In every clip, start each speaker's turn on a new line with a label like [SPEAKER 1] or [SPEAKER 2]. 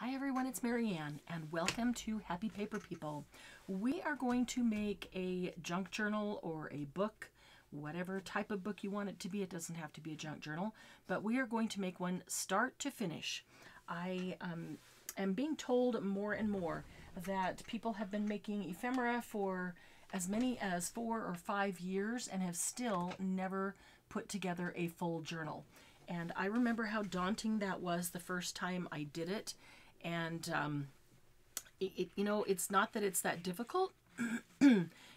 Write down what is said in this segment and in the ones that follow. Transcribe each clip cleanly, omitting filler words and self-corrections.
[SPEAKER 1] Hi everyone, it's Marianne and welcome to Happy Paper People. We are going to make a junk journal or a book, whatever type of book you want it to be. It doesn't have to be a junk journal, but we are going to make one start to finish. I am being told more and more that people have been making ephemera for as many as 4 or 5 years and have still never put together a full journal. And I remember how daunting that was the first time I did it. And it's not that it's that difficult.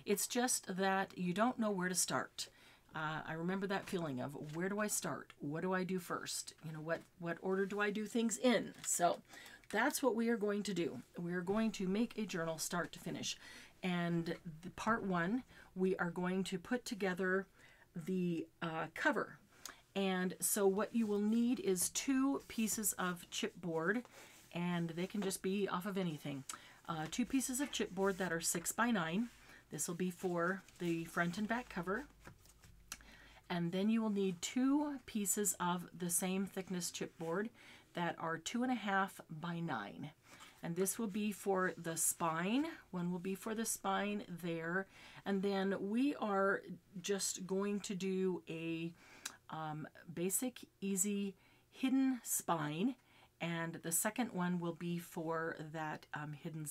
[SPEAKER 1] It's just that you don't know where to start. I remember that feeling of, where do I start? What do I do first? You know, what order do I do things in? So that's what we are going to do. We are going to make a journal start to finish. And part 1, we are going to put together the cover. And so what you will need is 2 pieces of chipboard, and they can just be off of anything. 2 pieces of chipboard that are 6 by 9. This will be for the front and back cover. And then you will need 2 pieces of the same thickness chipboard that are 2.5 by 9. And this will be for the spine. One will be for the spine there. And then we are just going to do a basic, easy, hidden spine. And the second one will be for that hidden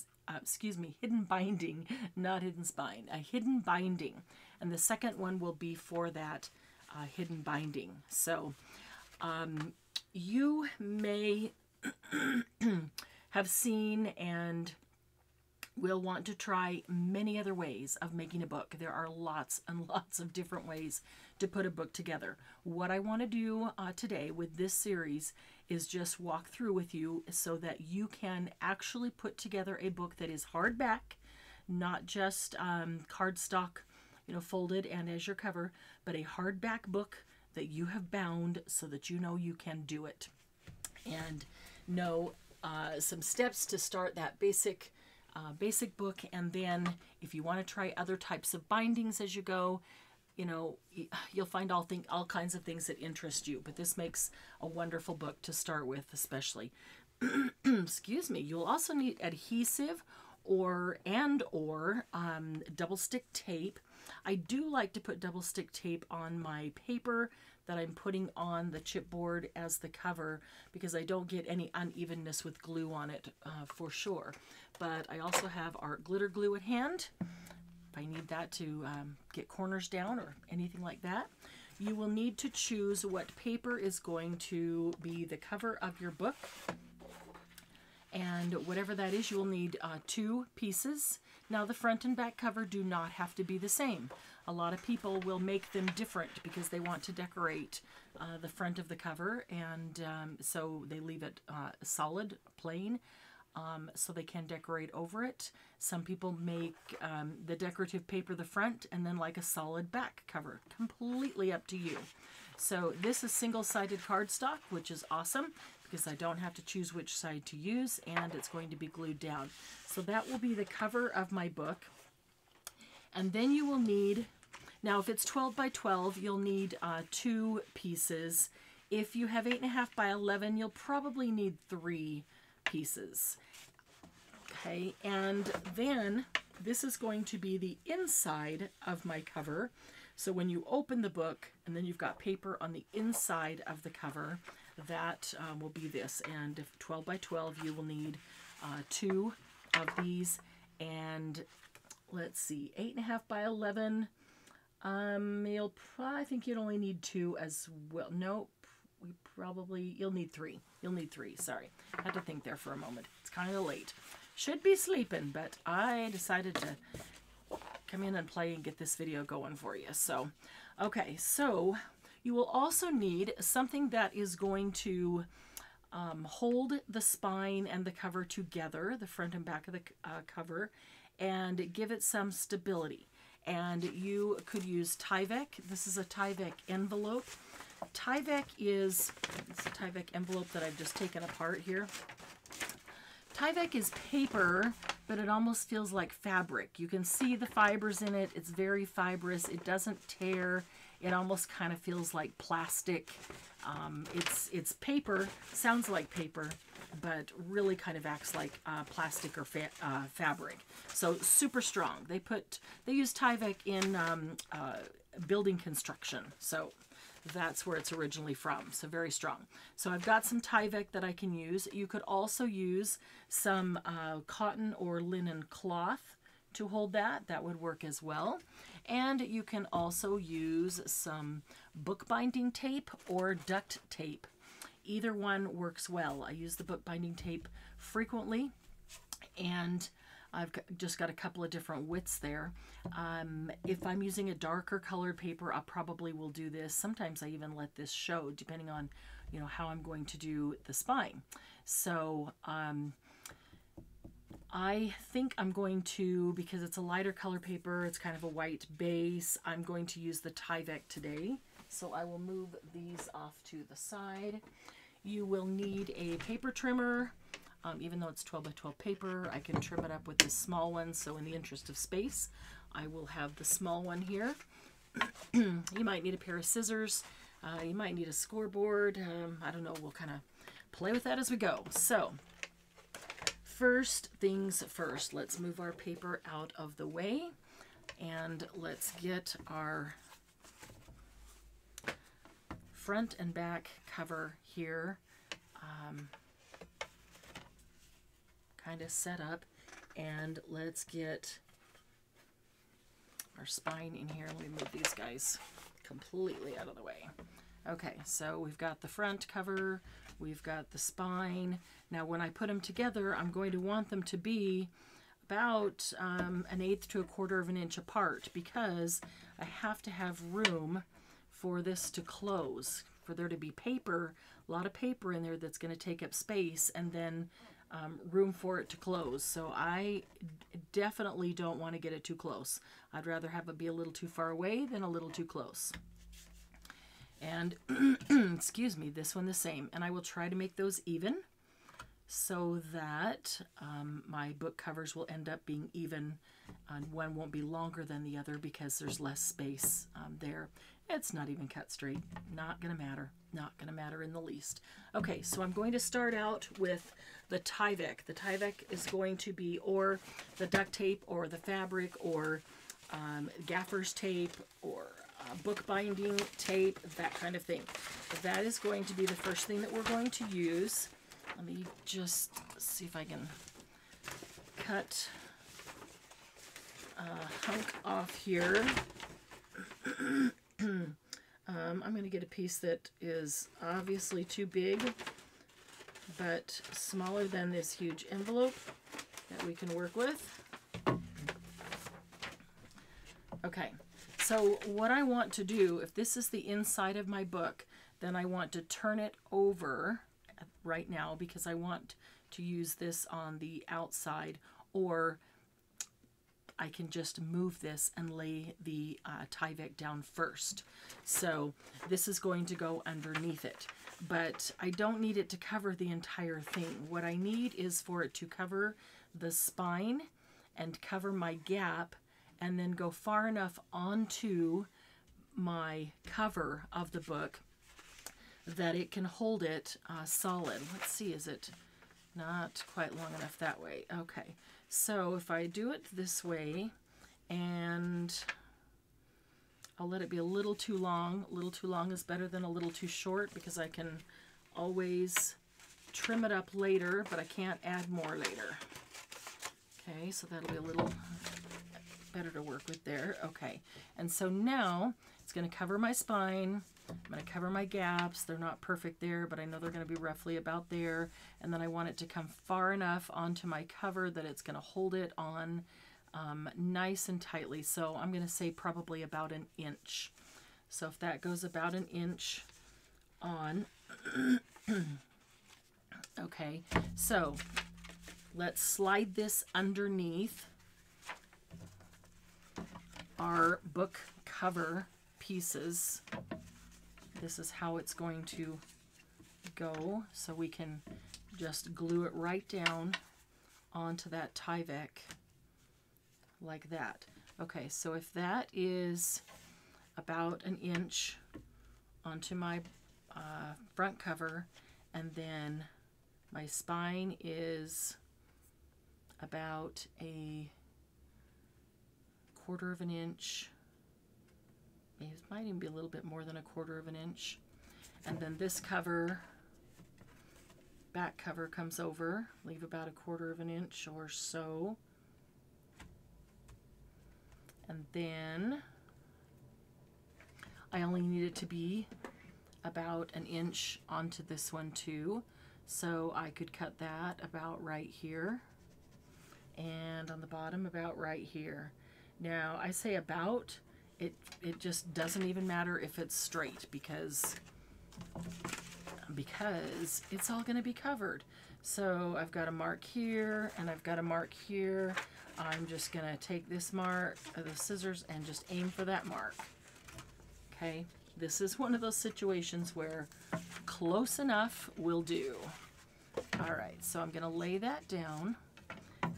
[SPEAKER 1] binding, not hidden spine, a hidden binding. And the second one will be for that hidden binding. So you may have seen and will want to try many other ways of making a book. There are lots and lots of different ways to put a book together. What I want to do today with this series is just walk through with you so that you can actually put together a book that is hardback, not just cardstock, folded and as your cover, but a hardback book that you have bound so that you know you can do it. And know some steps to start that basic book, and then if you want to try other types of bindings as you go, you'll find all kinds of things that interest you. But this makes a wonderful book to start with, especially. Excuse me. You'll also need adhesive or double stick tape. I do like to put double stick tape on my paper that I'm putting on the chipboard as the cover, because I don't get any unevenness with glue on it for sure. But I also have our glitter glue at hand if I need that to get corners down or anything like that. You will need to choose what paper is going to be the cover of your book. And whatever that is, you will need 2 pieces. Now the front and back cover do not have to be the same. A lot of people will make them different because they want to decorate the front of the cover, and so they leave it solid, plain, so they can decorate over it. Some people make the decorative paper the front and then like a solid back cover. Completely up to you. So this is single-sided cardstock, which is awesome because I don't have to choose which side to use, and it's going to be glued down. So that will be the cover of my book. And then you will need, now if it's 12 by 12, you'll need 2 pieces. If you have 8.5 by 11, you'll probably need 3 pieces. Okay, and then this is going to be the inside of my cover. So when you open the book, and then you've got paper on the inside of the cover, that will be this. And if 12 by 12, you will need 2 of these. And let's see, 8.5 by 11, I think you'd only need 2 as well. Nope, you'll need 3. You'll need 3, sorry. I had to think there for a moment. It's kind of late. Should be sleeping, but I decided to come in and play and get this video going for you. So, okay, so you will also need something that is going to hold the spine and the cover together, the front and back of the cover, and give it some stability. And you could use Tyvek. This is a Tyvek envelope. Tyvek is, it's a Tyvek envelope that I've just taken apart here. Tyvek is paper, but it almost feels like fabric. You can see the fibers in it. It's very fibrous. It doesn't tear. It almost kind of feels like plastic. It's paper, sounds like paper, but really kind of acts like plastic or fabric. So super strong. They use Tyvek in building construction. So that's where it's originally from. So very strong. So I've got some Tyvek that I can use. You could also use some cotton or linen cloth to hold that. That would work as well. And you can also use some bookbinding tape or duct tape. Either one works well. I use the bookbinding tape frequently, and I've just got a couple of different widths there. If I'm using a darker colored paper, I probably will do this. Sometimes I even let this show, depending on, you know, how I'm going to do the spine. So I think I'm going to, because it's a lighter color paper, it's kind of a white base, I'm going to use the Tyvek today. So I will move these off to the side. You will need a paper trimmer. Even though it's 12 by 12 paper, I can trim it up with this small one. So in the interest of space, I will have the small one here. You might need a pair of scissors. You might need a scoreboard. I don't know. We'll kind of play with that as we go. So first things first, let's move our paper out of the way and let's get our front and back cover here kind of set up, and let's get our spine in here. Let me move these guys completely out of the way. Okay, so we've got the front cover, we've got the spine. Now when I put them together, I'm going to want them to be about 1/8 to 1/4 of an inch apart, because I have to have room for this to close, for there to be paper, a lot of paper in there that's going to take up space, and then room for it to close. So I definitely don't want to get it too close. I'd rather have it be a little too far away than a little too close. And excuse me, this one the same. And I will try to make those even so that my book covers will end up being even, and one won't be longer than the other because there's less space there. It's not even cut straight. Not going to matter. Not going to matter in the least. Okay, so I'm going to start out with the Tyvek. The Tyvek is going to be, or the duct tape, or the fabric, or gaffer's tape, or bookbinding tape, that kind of thing. That is going to be the first thing that we're going to use. Let me just see if I can cut a hunk off here. I'm going to get a piece that is obviously too big, but smaller than this huge envelope that we can work with. Okay, so what I want to do, if this is the inside of my book, then I want to turn it over right now because I want to use this on the outside, or I can just move this and lay the Tyvek down first. So this is going to go underneath it, but I don't need it to cover the entire thing. What I need is for it to cover the spine and cover my gap, and then go far enough onto my cover of the book that it can hold it solid. Let's see, is it not quite long enough that way? Okay. So if I do it this way, and I'll let it be a little too long. A little too long is better than a little too short, because I can always trim it up later, but I can't add more later. Okay, so that'll be a little better to work with there. Okay, and so now it's going to cover my spine. I'm going to cover my gaps. They're not perfect there, but I know they're going to be roughly about there. And then I want it to come far enough onto my cover that it's going to hold it on nice and tightly. So I'm going to say probably about 1 inch. So if that goes about 1 inch on. Okay, so let's slide this underneath our book cover pieces. This is how it's going to go, so we can just glue it right down onto that Tyvek like that. Okay, so if that is about 1 inch onto my front cover, and then My spine is about a 1/4 of an inch. Maybe it might even be a little bit more than a 1/4 of an inch. And then this cover, back cover, comes over. Leave about a 1/4 of an inch or so. And then I only need it to be about an inch onto this one too. So I could cut that about right here. And on the bottom about right here. Now I say about, it just doesn't even matter if it's straight because it's all going to be covered. So I've got a mark here and I've got a mark here. I'm just going to take this mark, the scissors, and just aim for that mark. Okay, this is one of those situations where close enough will do. All right, so I'm going to lay that down,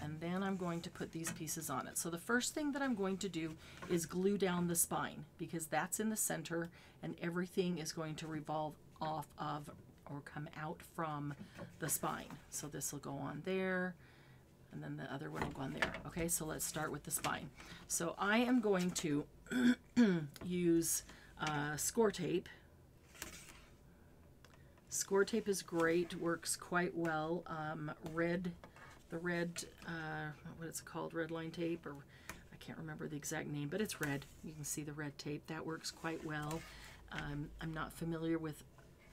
[SPEAKER 1] and then I'm going to put these pieces on it. So the first thing that I'm going to do is glue down the spine, because that's in the center, and everything is going to revolve off of or come out from the spine. So this will go on there, and then the other one will go on there. Okay, so let's start with the spine. So I am going to use score tape. Score tape is great, works quite well. The red, what is it called, red line tape, or I can't remember the exact name, but it's red. You can see the red tape. That works quite well. I'm not familiar with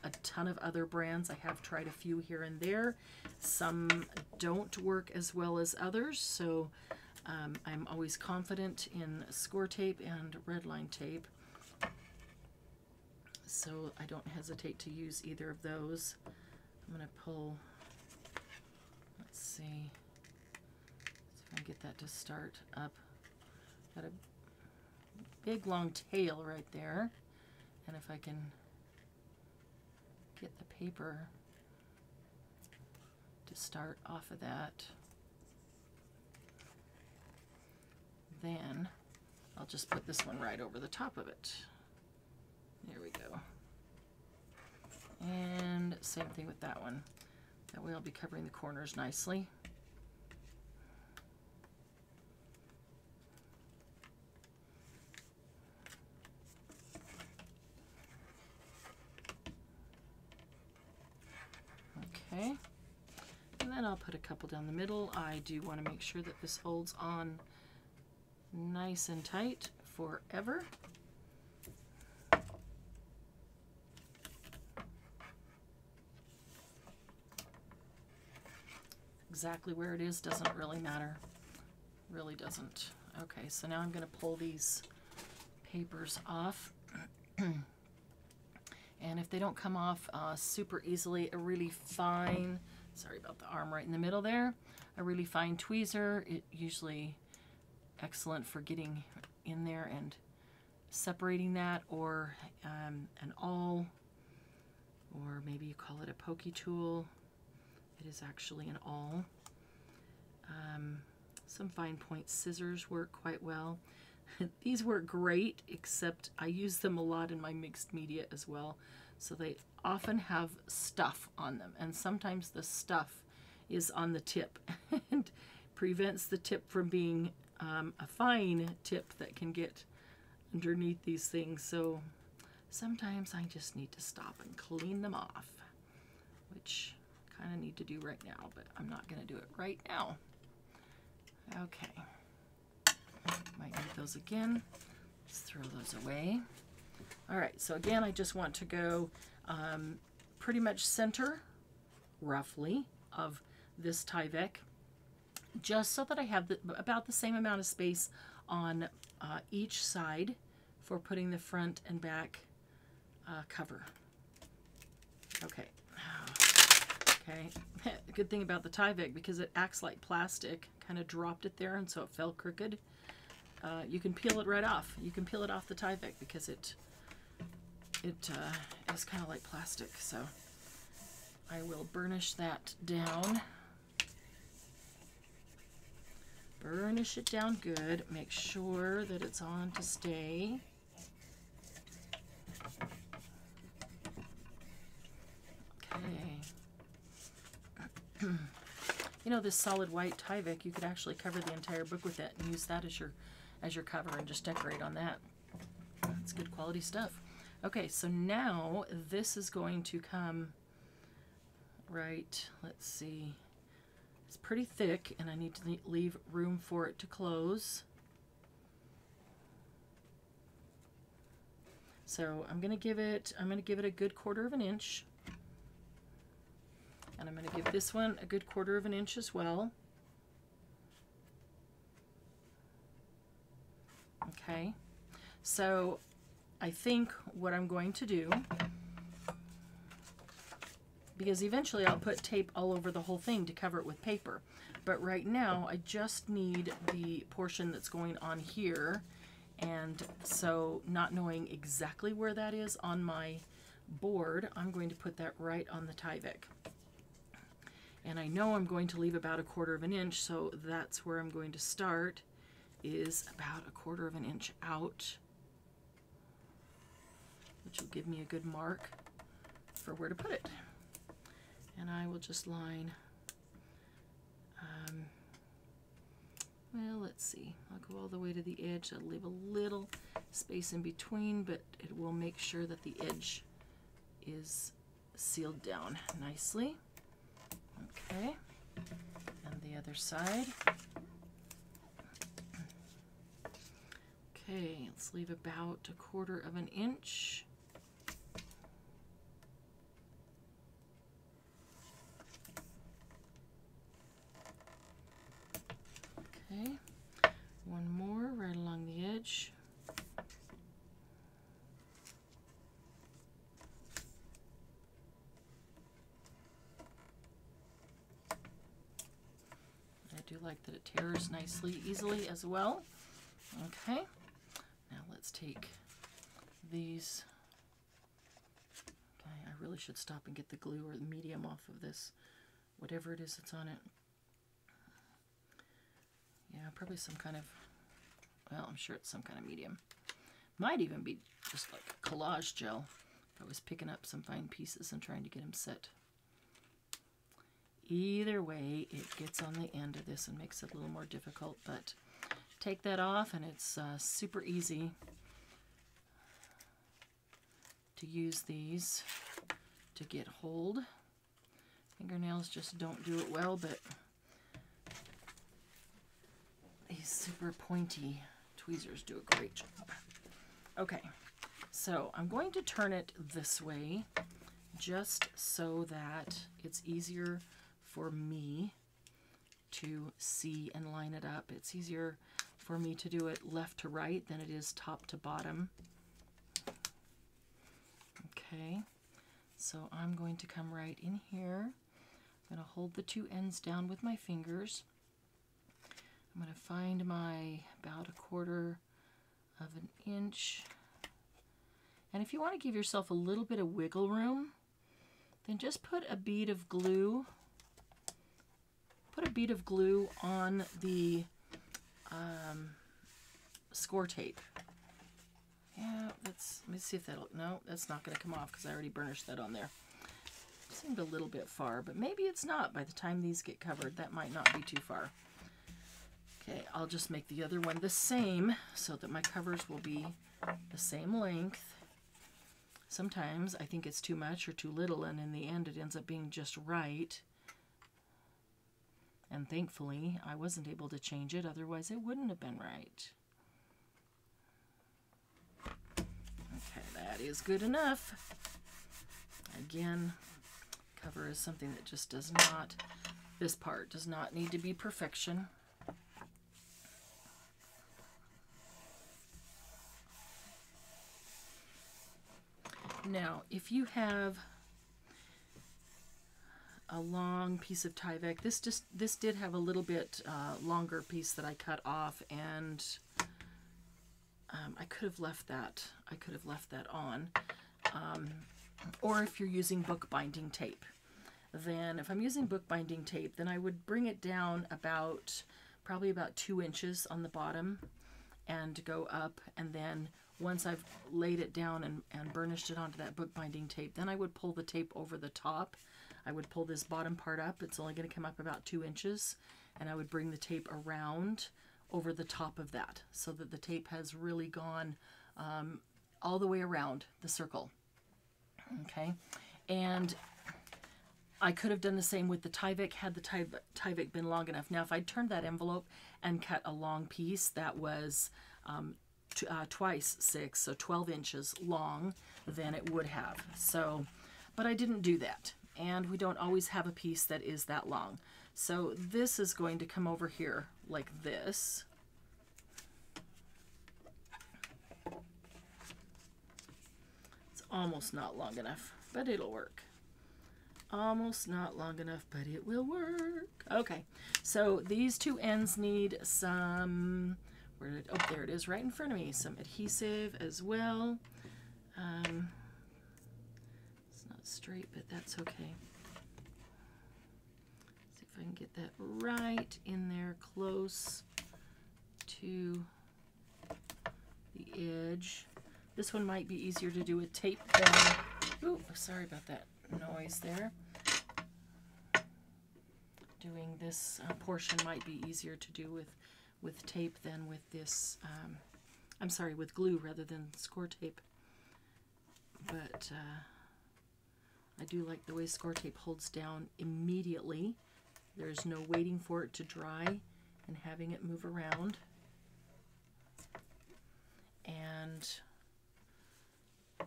[SPEAKER 1] a ton of other brands. I have tried a few here and there. Some don't work as well as others, so I'm always confident in score tape and red line tape. So I don't hesitate to use either of those. I'm going to pull, let's see if I can get that to start up. Got a big long tail right there, and if I can get the paper to start off of that, then I'll just put this one right over the top of it. There we go. And same thing with that one. That way I'll be covering the corners nicely. Okay. And then I'll put a couple down the middle. I do want to make sure that this holds on nice and tight forever. Exactly where it is doesn't really matter. Really doesn't. Okay, so now I'm going to pull these papers off. And if they don't come off super easily, a really fine, sorry about the arm right in the middle there, a really fine tweezer, it usually excellent for getting in there and separating that, or an awl, or maybe you call it a pokey tool. It is actually an awl. Some fine point scissors work quite well. These work great, except I use them a lot in my mixed media as well. So they often have stuff on them, and sometimes the stuff is on the tip and prevents the tip from being a fine tip that can get underneath these things. So sometimes I just need to stop and clean them off, which kind of need to do right now, but I'm not going to do it right now. Okay. Might need those again. Let's throw those away. All right, so again, I just want to go pretty much center, roughly, of this Tyvek, just so that I have about the same amount of space on each side for putting the front and back cover. Okay. Okay, good thing about the Tyvek, because it acts like plastic, kind of dropped it there, and so it fell crooked. You can peel it right off. You can peel it off the Tyvek because it is kind of like plastic. So I will burnish that down. Burnish it down good. Make sure that it's on to stay. Okay. You know, this solid white Tyvek, you could actually cover the entire book with it and use that as your cover and just decorate on that. It's good quality stuff. Okay, so now this is going to come right, let's see. It's pretty thick and I need to leave room for it to close. So I'm gonna give it a good 1/4 of an inch. And I'm going to give this one a good 1/4 of an inch as well. Okay, so I think what I'm going to do, because eventually I'll put tape all over the whole thing to cover it with paper, but right now I just need the portion that's going on here, and so not knowing exactly where that is on my board, I'm going to put that right on the Tyvek. And I know I'm going to leave about a 1/4 of an inch, so that's where I'm going to start, is about a 1/4 of an inch out, which will give me a good mark for where to put it. And I will just line, well, let's see, I'll go all the way to the edge. I'll leave a little space in between, but it will make sure that the edge is sealed down nicely. Okay, and the other side. Okay, let's leave about a 1/4 of an inch. Okay, one more right along the edge. I do like that it tears nicely, easily as well. Okay, now let's take these. Okay, I really should stop and get the glue or the medium off of this, whatever it is that's on it. Yeah, probably some kind of, well, I'm sure it's some kind of medium. Might even be just like collage gel if I was picking up some fine pieces and trying to get them set. Either way, it gets on the end of this and makes it a little more difficult, but take that off and it's super easy to use these to get hold. Fingernails just don't do it well, but these super pointy tweezers do a great job. Okay, so I'm going to turn it this way just so that it's easier for me to see and line it up. It's easier for me to do it left to right than it is top to bottom. Okay, so I'm going to come right in here. I'm going to hold the two ends down with my fingers. I'm going to find my about a 1/4 of an inch. And if you want to give yourself a little bit of wiggle room, then just put a bead of glue. Put a bead of glue on the score tape. Yeah, let me see if that'll, no, that's not going to come off because I already burnished that on there. Seemed a little bit far, but maybe it's not. By the time these get covered, that might not be too far. Okay, I'll just make the other one the same so that my covers will be the same length. Sometimes I think it's too much or too little, and in the end it ends up being just right. And thankfully, I wasn't able to change it, otherwise it wouldn't have been right. Okay, that is good enough. Again, cover is something that just does not, this part does not need to be perfection. Now, if you have a long piece of Tyvek, this did have a little bit longer piece that I cut off, and I could have left that. I could have left that on. Or if you're using bookbinding tape, then if I'm using bookbinding tape, then I would bring it down about probably about 2 inches on the bottom and go up, and then once I've laid it down and burnished it onto that bookbinding tape, then I would pull the tape over the top. I would pull this bottom part up. It's only going to come up about 2 inches, and I would bring the tape around over the top of that so that the tape has really gone all the way around the circle. Okay, and I could have done the same with the Tyvek had the Tyvek been long enough. Now, if I turned that envelope and cut a long piece that was twice 6, so 12 inches long, then it would have. So, but I didn't do that, and we don't always have a piece that is that long. So this is going to come over here like this. It's almost not long enough, but it'll work. Almost not long enough, but it will work. Okay, so these 2 ends need some, where did, oh, there it is right in front of me, some adhesive as well. It's not straight, but that's okay. See if I can get that right in there close to the edge. This one might be easier to do with tape than, ooh, sorry about that noise there. Doing this portion might be easier to do with tape than with this, I'm sorry, with glue rather than score tape. But I do like the way score tape holds down immediately. There's no waiting for it to dry and having it move around. And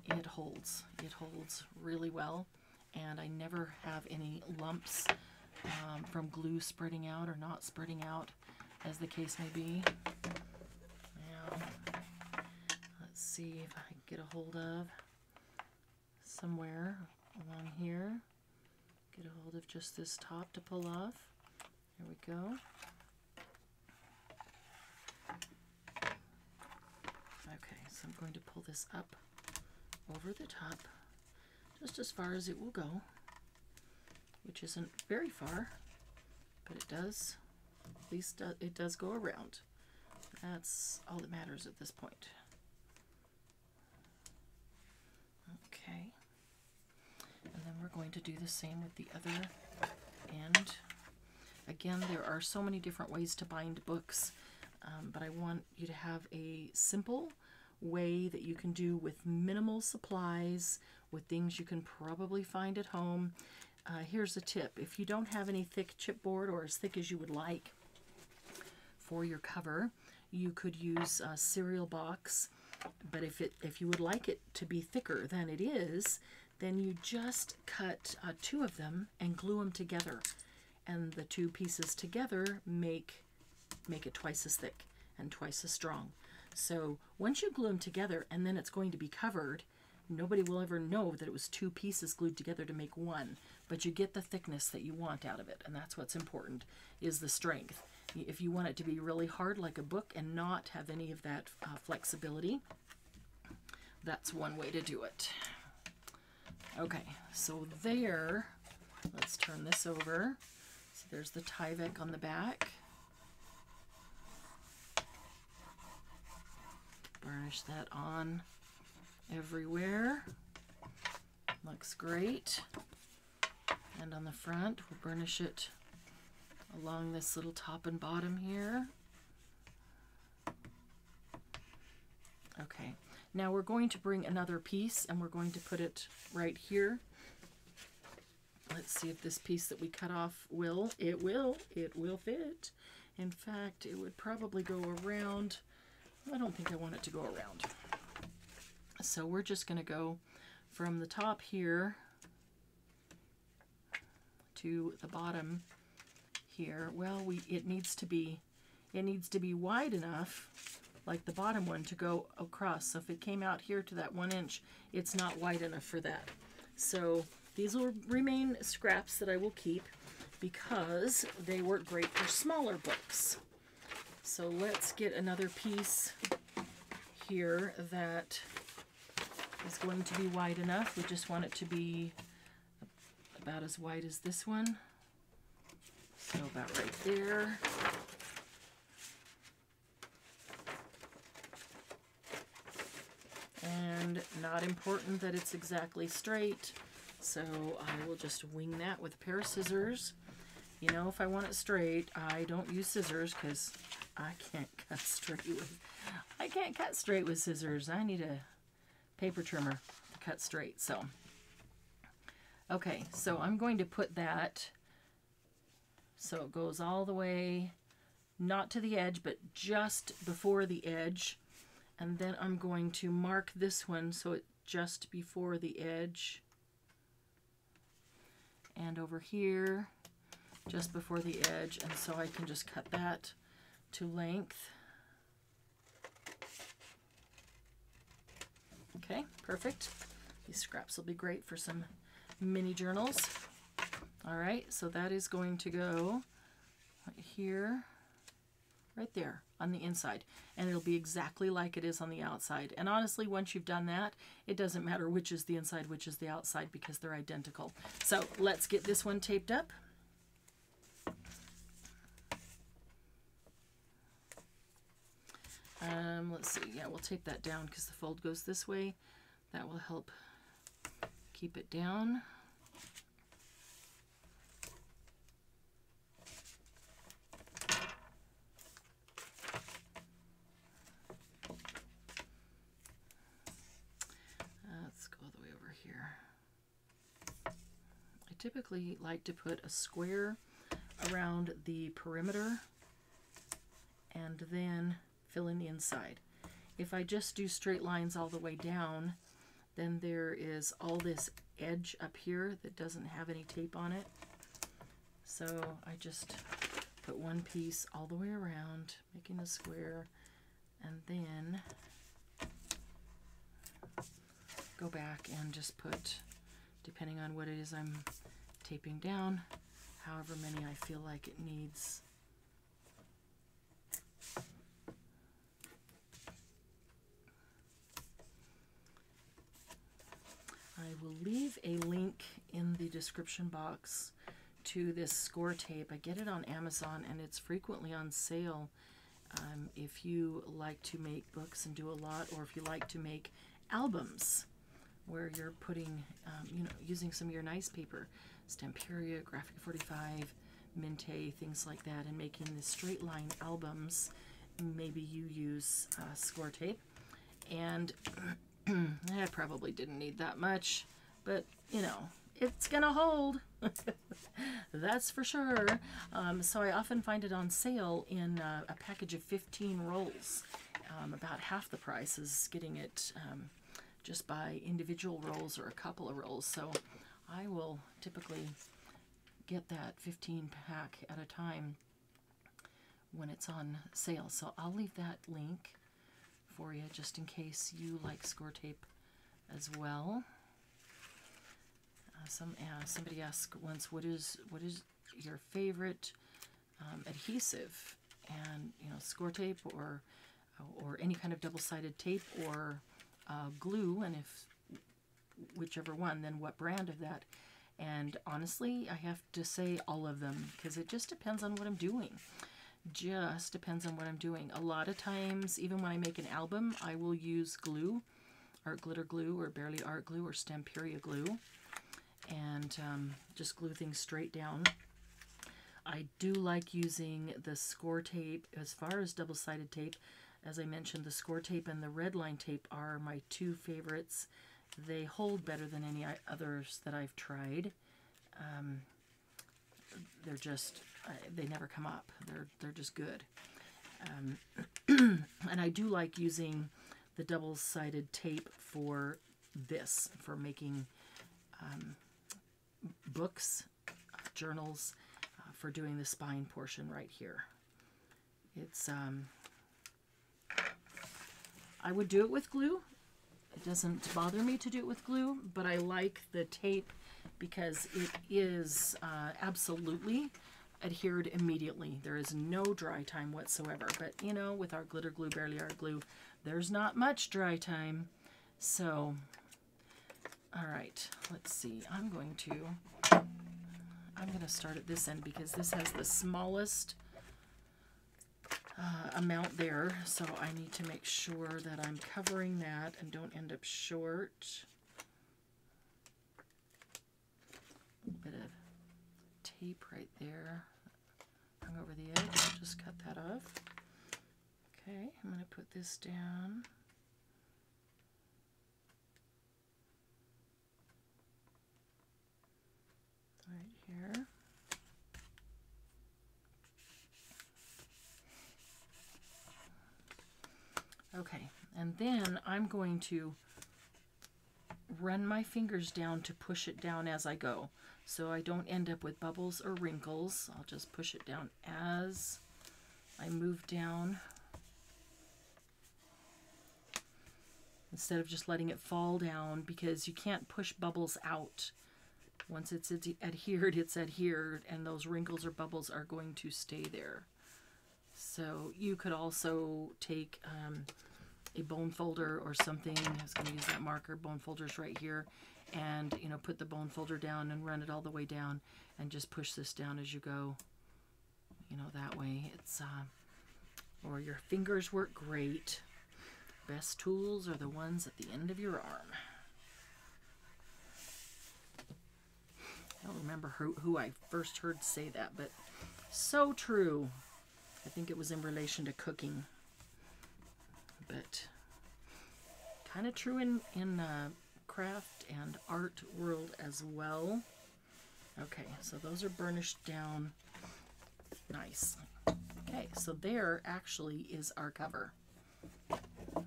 [SPEAKER 1] it holds really well. And I never have any lumps from glue spreading out or not spreading out, as the case may be. Now, let's see if I can get a hold of somewhere along here. Get a hold of just this top to pull off. There we go. Okay, so I'm going to pull this up over the top, just as far as it will go, which isn't very far, but it does, at least it does go around. That's all that matters at this point. Okay, and then we're going to do the same with the other end. Again, there are so many different ways to bind books, but I want you to have a simple way that you can do with minimal supplies, with things you can probably find at home. Here's a tip. If you don't have any thick chipboard, or as thick as you would like for your cover, you could use a cereal box. But if you would like it to be thicker than it is, then you just cut 2 of them and glue them together. And the 2 pieces together make it twice as thick and twice as strong. So once you glue them together and then it's going to be covered, nobody will ever know that it was 2 pieces glued together to make one, but you get the thickness that you want out of it, and that's what's important, is the strength. If you want it to be really hard like a book and not have any of that flexibility, that's one way to do it. Okay, so there, let's turn this over. So there's the Tyvek on the back. Burnish that on everywhere. Looks great. And on the front, we'll burnish it along this little top and bottom here. Okay, now we're going to bring another piece and we're going to put it right here. Let's see if this piece that we cut off will. It will fit. In fact, it would probably go around. I don't think I want it to go around. So we're just going to go from the top here to the bottom here. Well, it needs to be wide enough, like the bottom one, to go across. So if it came out here to that 1 inch, it's not wide enough for that. So these will remain scraps that I will keep because they work great for smaller books. So let's get another piece here that is going to be wide enough. We just want it to be about as wide as this one. So about right there. And not important that it's exactly straight. So I will just wing that with a pair of scissors. You know, if I want it straight, I don't use scissors because I can't cut straight with scissors. I need a paper trimmer to cut straight. So, okay, so I'm going to put that so it goes all the way, not to the edge, but just before the edge. And then I'm going to mark this one so it's just before the edge. And over here, just before the edge. And so I can just cut that to length. Okay, perfect. These scraps will be great for some mini journals. All right, so that is going to go right here, right there on the inside, and it'll be exactly like it is on the outside. And honestly, once you've done that, it doesn't matter which is the inside, which is the outside, because they're identical. So let's get this one taped up. Let's see, yeah, we'll tape that down because the fold goes this way. That will help keep it down. Let's go all the way over here. I typically like to put a square around the perimeter and then fill in the inside. If I just do straight lines all the way down, then there is all this edge up here that doesn't have any tape on it. So I just put one piece all the way around, making a square, and then go back and just put, depending on what it is I'm taping down, however many I feel like it needs. I will leave a link in the description box to this score tape. I get it on Amazon and it's frequently on sale. If you like to make books and do a lot, or if you like to make albums where you're putting, you know, using some of your nice paper, Stamperia, Graphic 45, Minte, things like that, and making the straight line albums, maybe you use score tape. And I probably didn't need that much, but you know, it's gonna hold. That's for sure. So I often find it on sale in a package of 15 rolls. About half the price is getting it just by individual rolls or a couple of rolls. So I will typically get that 15 pack at a time when it's on sale. So I'll leave that link for you just in case you like score tape as well. Somebody asked once, what is your favorite adhesive? And you know, score tape or any kind of double-sided tape or glue, and if whichever one, then what brand of that. And honestly, I have to say all of them, because it just depends on what I'm doing. Just depends on what I'm doing. A lot of times, even when I make an album, I will use glue, art glitter glue, or barely art glue, or Stamperia glue, and just glue things straight down. I do like using the score tape. As far as double-sided tape, as I mentioned, the score tape and the red line tape are my two favorites. They hold better than any others that I've tried. They're just, they never come up. They're just good. And I do like using the double-sided tape for this, for making books, journals, for doing the spine portion right here. It's, I would do it with glue. It doesn't bother me to do it with glue, but I like the tape because it is absolutely adhered immediately. There is no dry time whatsoever. But, you know, with our glitter glue, barely art glue, there's not much dry time. So, all right, let's see. I'm going to start at this end because this has the smallest amount there, so I need to make sure that I'm covering that and don't end up short. A bit of tape right there hung over the edge. I'll just cut that off. Okay, I'm going to put this down. Right here. Okay, and then I'm going to run my fingers down to push it down as I go, so I don't end up with bubbles or wrinkles. I'll just push it down as I move down, instead of just letting it fall down, because you can't push bubbles out. Once it's adhered, and those wrinkles or bubbles are going to stay there. So you could also take a bone folder or something. I was going to use that marker. Bone folder's right here, and put the bone folder down and run it all the way down, and just push this down as you go. That way it's or your fingers work great. Best tools are the ones at the end of your arm. I don't remember who I first heard say that, but so true. I think it was in relation to cooking, but kind of true in craft and art world as well. Okay, so those are burnished down nice. Okay, so there actually is our cover.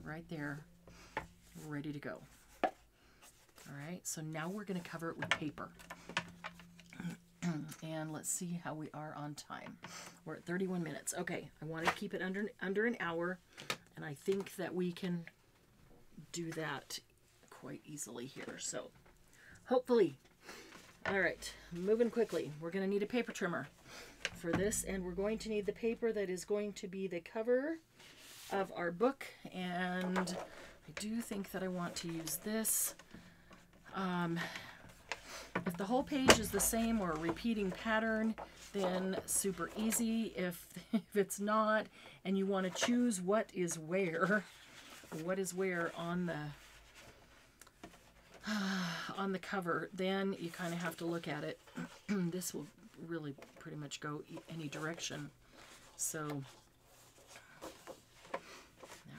[SPEAKER 1] Right there, ready to go. All right, so now we're going to cover it with paper. And let's see how we are on time. We're at 31 minutes. Okay, I want to keep it under an hour, and I think that we can do that quite easily here. So hopefully. All right, moving quickly. We're going to need a paper trimmer for this, and we're going to need the paper that is going to be the cover of our book, and I do think that I want to use this. If the whole page is the same or a repeating pattern, then super easy. If it's not, and you want to choose what is where on the cover, then you kind of have to look at it. This will really pretty much go any direction. So that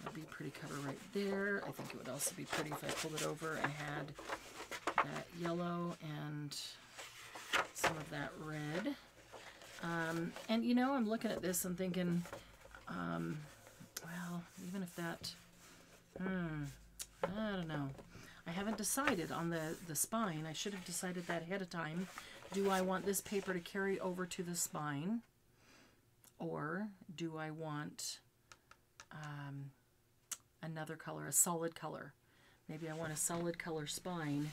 [SPEAKER 1] would be pretty cover right there. I think it would also be pretty if I pulled it over and had that yellow and some of that red. And I'm looking at this and thinking, well, even if that, I don't know. I haven't decided on the spine. I should have decided that ahead of time. Do I want this paper to carry over to the spine? Or do I want another color, a solid color? Maybe I want a solid color spine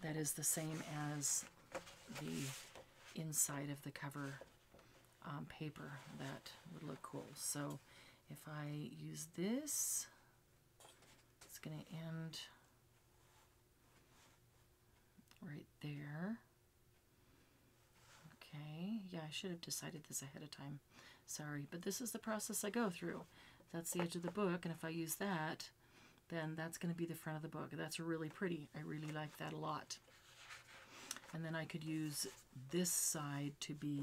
[SPEAKER 1] that is the same as the inside of the cover paper. That would look cool. So if I use this, it's going to end right there. Okay, yeah, I should have decided this ahead of time. Sorry, but this is the process I go through. That's the edge of the book, and if I use that, then that's going to be the front of the book. That's really pretty. I really like that a lot. And then I could use this side to be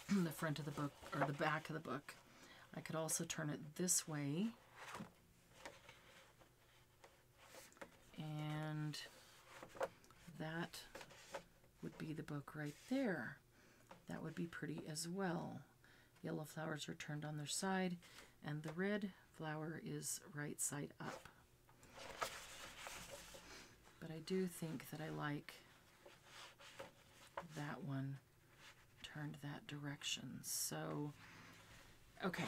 [SPEAKER 1] the front of the book, or the back of the book. I could also turn it this way. And that would be the book right there. That would be pretty as well. Yellow flowers are turned on their side, and the red flower is right side up. But I do think that I like that one turned that direction. So, okay.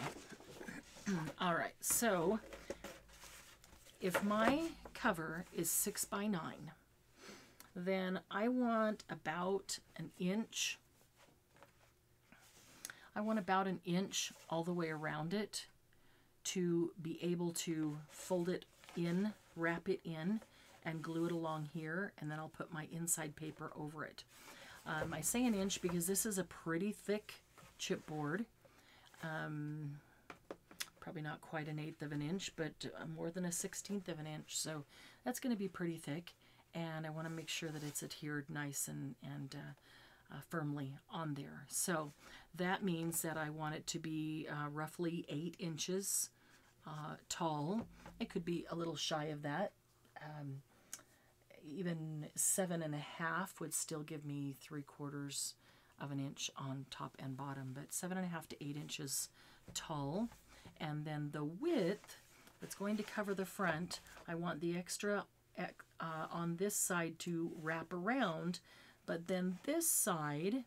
[SPEAKER 1] All right, so if my cover is 6 by 9, then I want about an inch. I want about an inch all the way around it to be able to fold it in, wrap it in, and glue it along here, and then I'll put my inside paper over it. I say an inch because this is a pretty thick chipboard. Probably not quite an 1/8 of an inch, but more than a 1/16 of an inch, so that's going to be pretty thick. and I want to make sure that it's adhered nice and firmly on there. So that means that I want it to be roughly 8 inches tall. It could be a little shy of that. Even 7.5 would still give me 3/4 of an inch on top and bottom, but 7.5 to 8 inches tall. And then the width that's going to cover the front, I want the extra on this side to wrap around, but then this side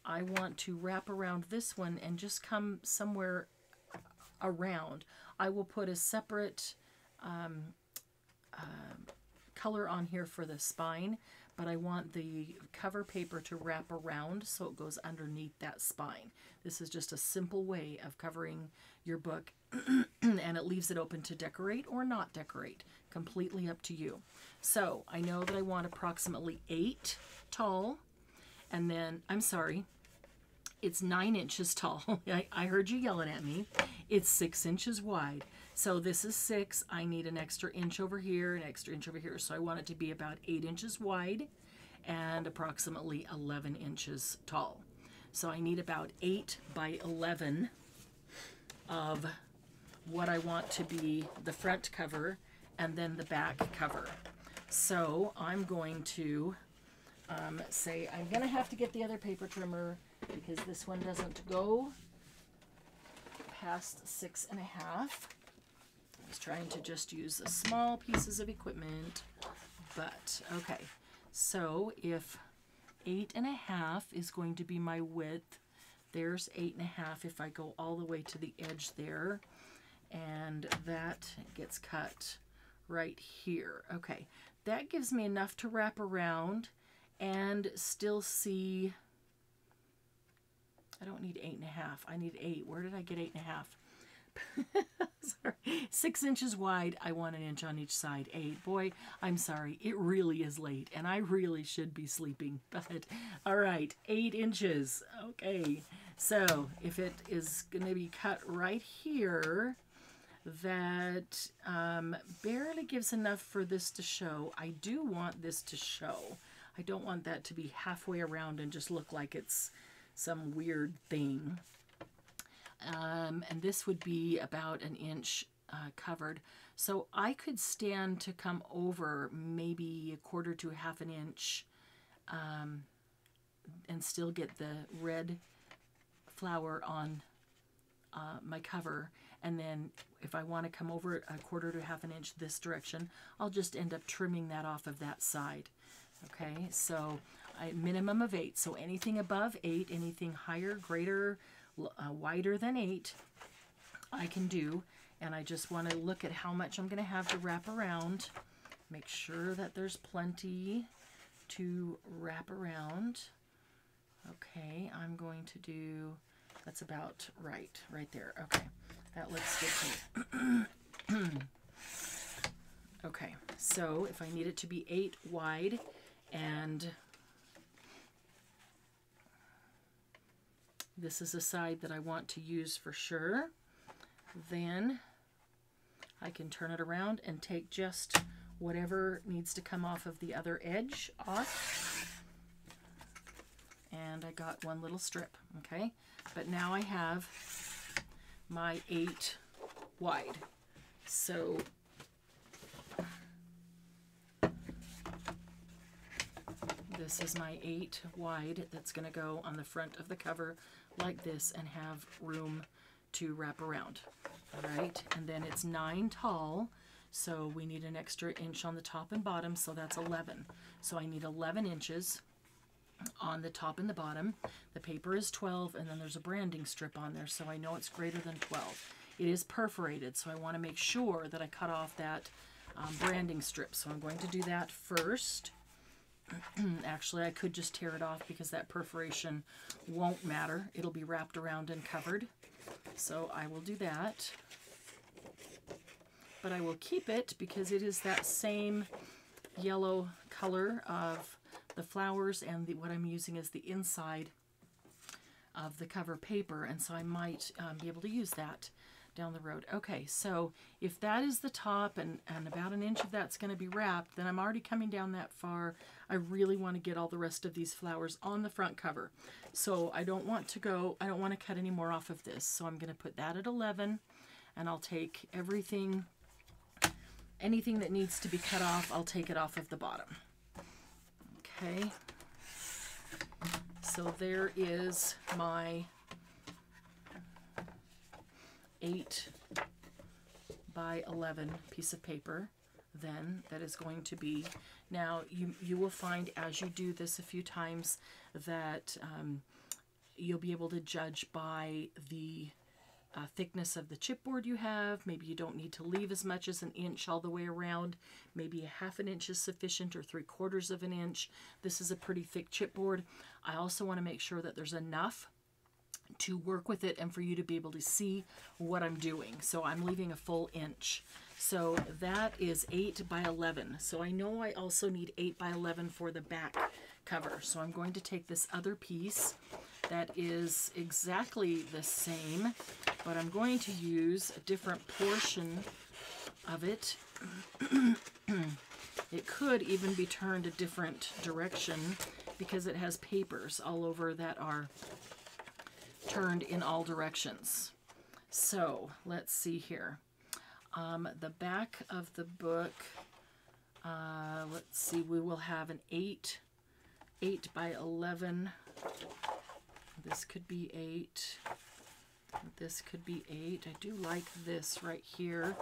[SPEAKER 1] I want to wrap around this one and just come somewhere around. I will put a separate color on here for the spine, but I want the cover paper to wrap around so it goes underneath that spine. This is just a simple way of covering your book and it leaves it open to decorate or not decorate. Completely up to you. So I know that I want approximately 8 tall, and then, I'm sorry, it's 9 inches tall. I heard you yelling at me. It's 6 inches wide. So this is 6. I need an extra inch over here, an extra inch over here. So I want it to be about 8 inches wide and approximately 11 inches tall. So I need about 8 by 11 of what I want to be the front cover and then the back cover. So I'm going to say I'm going to have to get the other paper trimmer because this one doesn't go past 6.5. I was trying to just use the small pieces of equipment, but okay. So if 8.5 is going to be my width, there's 8.5 if I go all the way to the edge there, and that gets cut right here. Okay, that gives me enough to wrap around and still see. I don't need 8.5. I need 8. Where did I get 8.5? Sorry. 6 inches wide. I want an inch on each side. 8. Boy, I'm sorry. It really is late, and I really should be sleeping. But all right, 8 inches. Okay. So if it is going to be cut right here, that barely gives enough for this to show. I do want this to show. I don't want that to be halfway around and just look like it's some weird thing. And this would be about an inch covered. So I could stand to come over maybe 1/4 to 1/2 inch and still get the red flower on my cover. And then if I want to come over 1/4 to 1/2 inch this direction, I'll just end up trimming that off of that side. Okay, so a minimum of 8. So anything above 8, anything higher, greater, wider than 8, I can do. And I just want to look at how much I'm going to have to wrap around. Make sure that there's plenty to wrap around. Okay, I'm going to do, that's about right there. Okay, that looks good to me. Okay, so if I need it to be 8 wide, and this is a side that I want to use for sure, then I can turn it around and take just whatever needs to come off of the other edge off. And I got one little strip, okay? But now I have my 8 wide. So this is my 8 wide that's going to go on the front of the cover like this and have room to wrap around. All right, and then it's 9 tall, so we need an extra inch on the top and bottom, so that's 11. So I need 11 inches on the top and the bottom. The paper is 12, and then there's a branding strip on there, so I know it's greater than 12. It is perforated, so I want to make sure that I cut off that branding strip. So I'm going to do that first. Actually, I could just tear it off because that perforation won't matter. It'll be wrapped around and covered. So I will do that. But I will keep it because it is that same yellow color of the flowers, and what I'm using is the inside of the cover paper, and so I might be able to use that. down the road. Okay, so if that is the top and about an inch of that's going to be wrapped, then I'm already coming down that far. I really want to get all the rest of these flowers on the front cover. So I don't want to cut any more off of this. So I'm going to put that at 11, and I'll take everything, anything that needs to be cut off, I'll take it off of the bottom. Okay. So there is my 8 by 11 piece of paper then that is going to be. Now you will find as you do this a few times that you'll be able to judge by the thickness of the chipboard you have. Maybe you don't need to leave as much as an inch all the way around. Maybe a ½ an inch is sufficient, or 3/4 of an inch. This is a pretty thick chipboard. I also want to make sure that there's enough to work with it and for you to be able to see what I'm doing. So I'm leaving a full inch. So that is 8 by 11. So I know I also need 8 by 11 for the back cover. So I'm going to take this other piece that is exactly the same, but I'm going to use a different portion of it. It could even be turned a different direction because it has papers all over that are turned in all directions. So let's see here. The back of the book, let's see, we will have an 8 by 11. This could be 8. This could be 8. I do like this right here.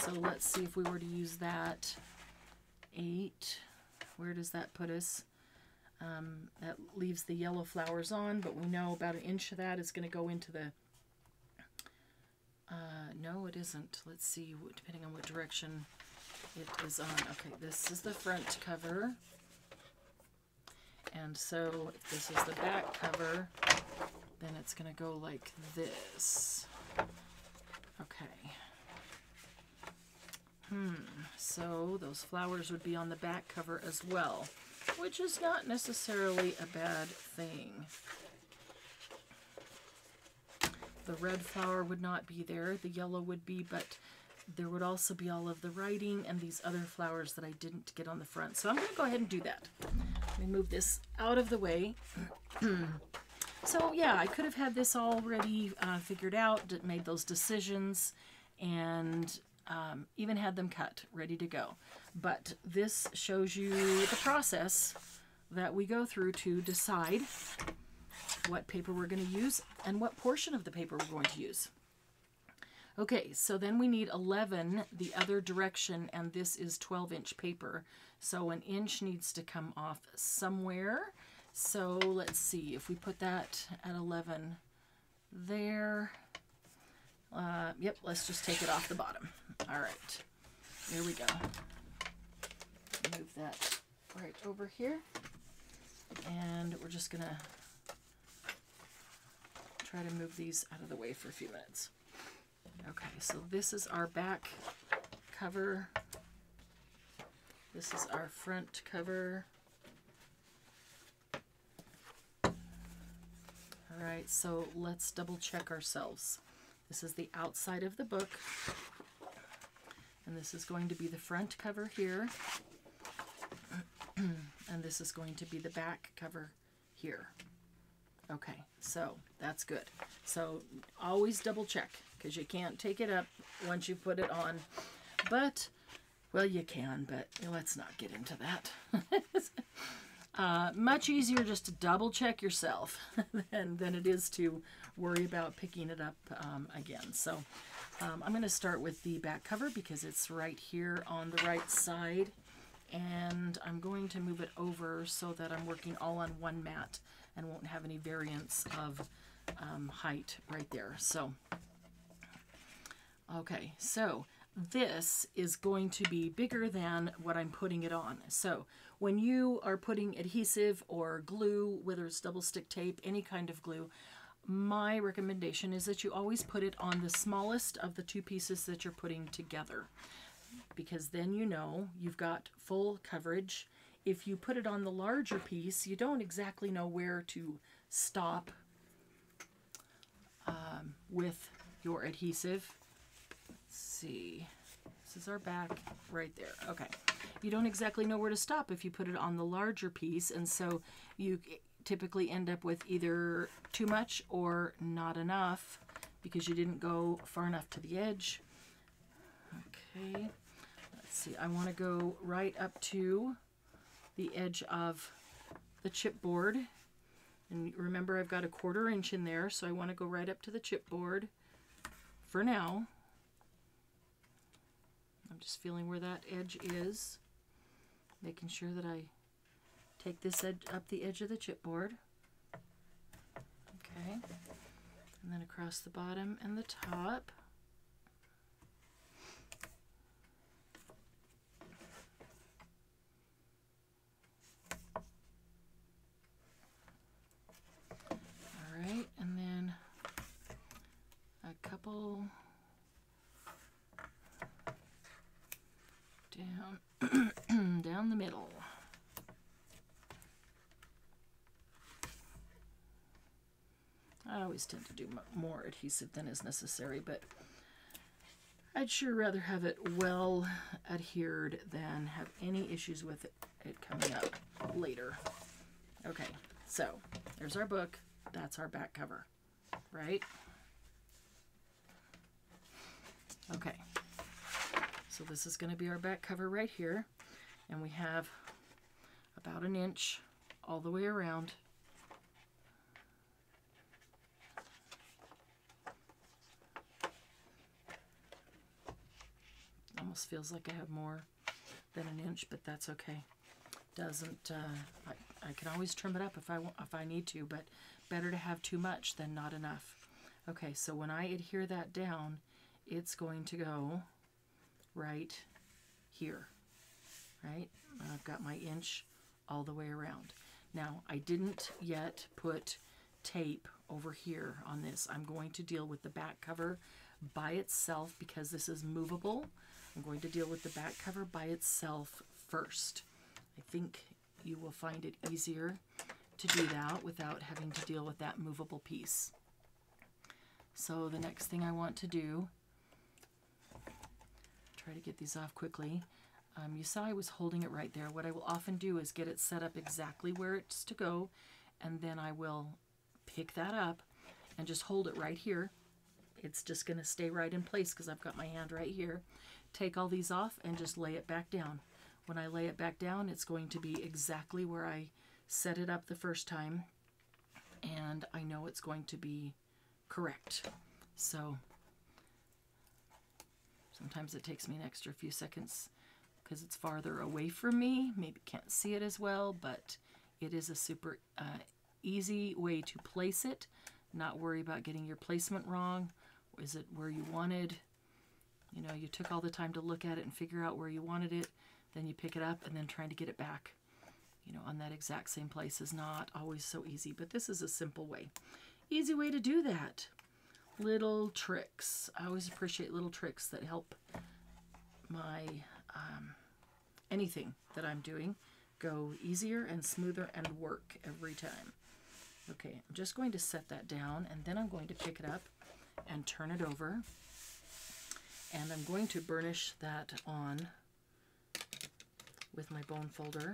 [SPEAKER 1] So let's see if we were to use that. 8. Where does that put us? That leaves the yellow flowers on, but we know about an inch of that is going to go into the... no, it isn't. Let's see, depending on what direction it is on. Okay, this is the front cover. And so if this is the back cover, then it's going to go like this. Okay. So those flowers would be on the back cover as well, which is not necessarily a bad thing. The red flower would not be there, the yellow would be, but there would also be all of the writing and these other flowers that I didn't get on the front. So I'm going to go ahead and do that. Let me move this out of the way. So yeah, I could have had this already figured out, made those decisions, and even had them cut, ready to go. But this shows you the process that we go through to decide what paper we're going to use and what portion of the paper we're going to use. Okay, so then we need 11 the other direction, and this is 12-inch paper. So an inch needs to come off somewhere. So let's see, if we put that at 11 there, yep, let's just take it off the bottom. All right, there we go. Move that right over here, and we're just gonna try to move these out of the way for a few minutes. Okay, so this is our back cover. This is our front cover. All right, so let's double check ourselves. This is the outside of the book, and this is going to be the front cover here, and this is going to be the back cover here. Okay, so that's good. So always double check, because you can't take it up once you put it on. But, well, you can, but let's not get into that. Much easier just to double check yourself than it is to worry about picking it up again. So I'm going to start with the back cover because it's right here on the right side. And I'm going to move it over so that I'm working all on one mat and won't have any variance of height right there. So, okay, so this is going to be bigger than what I'm putting it on. So when you are putting adhesive or glue, whether it's double stick tape, any kind of glue, my recommendation is that you always put it on the smallest of the two pieces that you're putting together, because then you know you've got full coverage. If you put it on the larger piece, you don't exactly know where to stop with your adhesive. see. This is our back right there. Okay. You don't exactly know where to stop if you put it on the larger piece, and so you typically end up with either too much or not enough because you didn't go far enough to the edge. Okay. Let's see. I want to go right up to the edge of the chipboard. And remember, I've got a 1/4 inch in there, so I want to go right up to the chipboard for now. I'm just feeling where that edge is, making sure that I take this edge up the edge of the chipboard. Okay, and then across the bottom and the top. All right, and then a couple down down the middle. I always tend to do more adhesive than is necessary, but I'd sure rather have it well adhered than have any issues with it coming up later. Okay, so there's our book. That's our back cover, right? Okay, so this is going to be our back cover right here, and we have about 1 inch all the way around. Almost feels like I have more than 1 inch, but that's okay. Doesn't I can always trim it up if I need to, but better to have too much than not enough. Okay, so when I adhere that down, it's going to go right here, right? I've got my inch all the way around. Now, I didn't yet put tape over here on this. I'm going to deal with the back cover by itself because this is movable. I'm going to deal with the back cover by itself first. I think you will find it easier to do that without having to deal with that movable piece. So the next thing I want to do, try to get these off quickly. You saw I was holding it right there. What I will often do is get it set up exactly where it's to go, and then I will pick that up and just hold it right here. It's just going to stay right in place because I've got my hand right here. Take all these off and just lay it back down. When I lay it back down, it's going to be exactly where I set it up the first time, and I know it's going to be correct. So sometimes it takes me an extra few seconds because it's farther away from me. Maybe can't see it as well, but it is a super easy way to place it. Not worry about getting your placement wrong. Is it where you wanted? You know, you took all the time to look at it and figure out where you wanted it, then you pick it up, and then trying to get it back, you know, on that exact same place is not always so easy, but this is a simple way. Easy way to do that. Little tricks. I always appreciate little tricks that help my anything that I'm doing go easier and smoother and work every time. Okay, I'm just going to set that down, and then I'm going to pick it up and turn it over, and I'm going to burnish that on with my bone folder.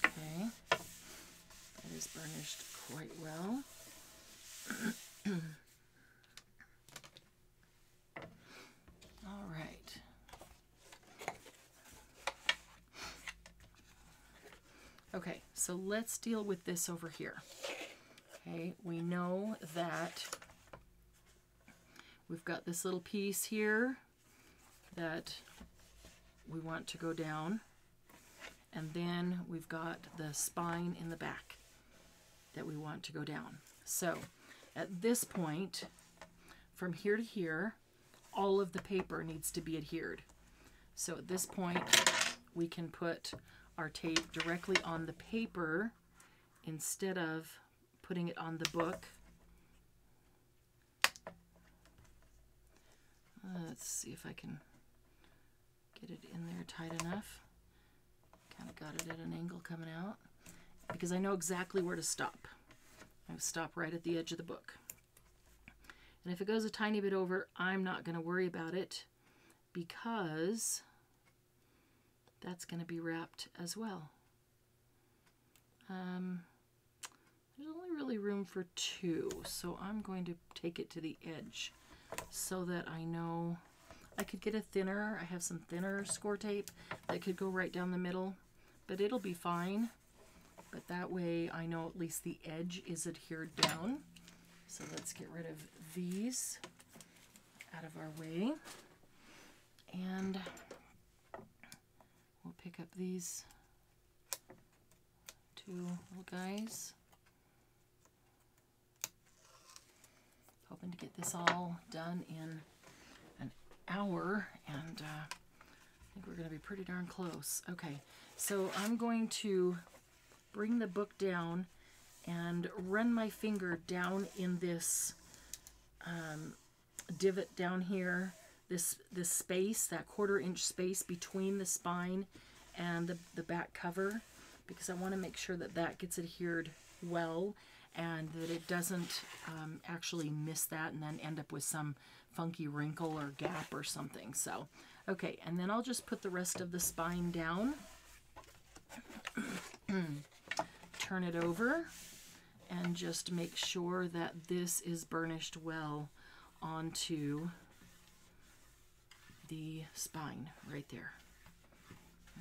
[SPEAKER 1] Okay, that is burnished quite well. All right. Okay, so let's deal with this over here. Okay, we know that we've got this little piece here that we want to go down, and then we've got the spine in the back that we want to go down. So at this point, from here to here, all of the paper needs to be adhered. So at this point, we can put our tape directly on the paper instead of putting it on the book. Let's see if I can Get it in there tight enough. Kind of got it at an angle coming out because I know exactly where to stop. I stop right at the edge of the book. And if it goes a tiny bit over, I'm not going to worry about it because that's going to be wrapped as well. There's only really room for 2, so I'm going to take it to the edge so that I know I could get a thinner. I have some thinner score tape that could go right down the middle, but it'll be fine. But that way I know at least the edge is adhered down. So let's get rid of these out of our way. And we'll pick up these 2 little guys. Hoping to get this all done in an hour, and I think we're going to be pretty darn close. Okay, so I'm going to bring the book down and run my finger down in this divot down here, this space, that 1/4 inch space between the spine and the back cover, because I want to make sure that that gets adhered well and that it doesn't actually miss that and then end up with some funky wrinkle or gap or something. So, okay, and then I'll just put the rest of the spine down, turn it over, and just make sure that this is burnished well onto the spine right there.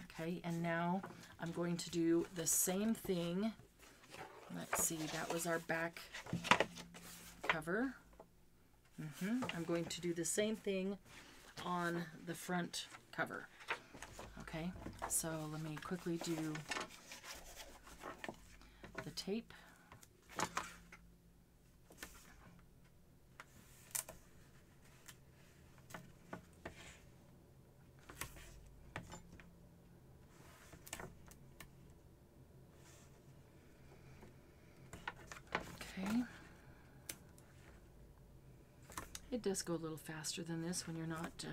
[SPEAKER 1] Okay, and now I'm going to do the same thing. Let's see, that was our back cover. I'm going to do the same thing on the front cover. Okay, so let me quickly do the tape. Okay. It does go a little faster than this when you're not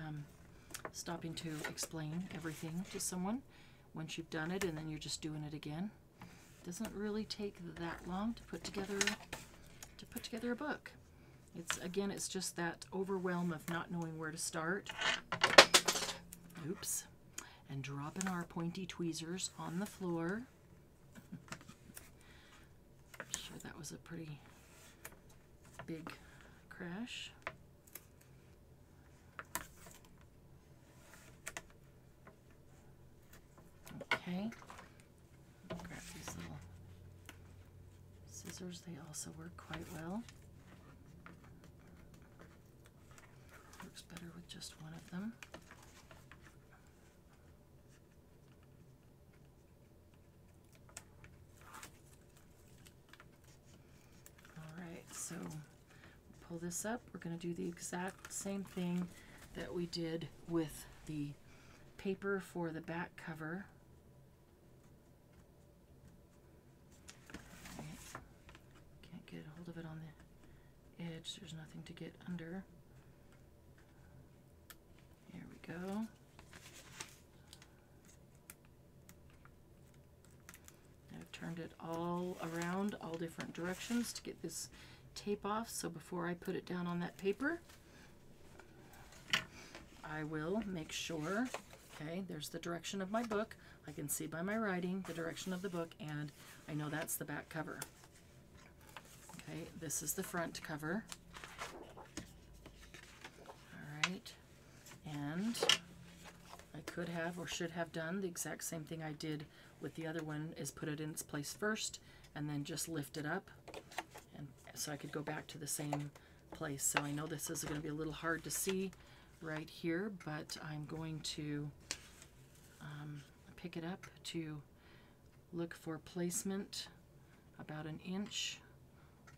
[SPEAKER 1] stopping to explain everything to someone. Once you've done it and then you're just doing it again. It doesn't really take that long to put together a book. It's just that overwhelm of not knowing where to start. Oops. And dropping our pointy tweezers on the floor. I'm sure that was a pretty big crash. Okay. Grab these little scissors. They also work quite well. Works better with just one of them. Alright, so pull this up. We're going to do the exact same thing that we did with the paper for the back cover. Can't get a hold of it on the edge. There's nothing to get under. Here we go. I've turned it all around, all different directions to get this tape off. So before I put it down on that paper, I will make sure, okay, there's the direction of my book. I can see by my writing the direction of the book, and I know that's the back cover. Okay, this is the front cover. All right, and I could have or should have done the exact same thing I did with the other one, is put it in its place first and then just lift it up, and so I could go back to the same place. So I know this is going to be a little hard to see right here, but I'm going to pick it up to look for placement about 1 inch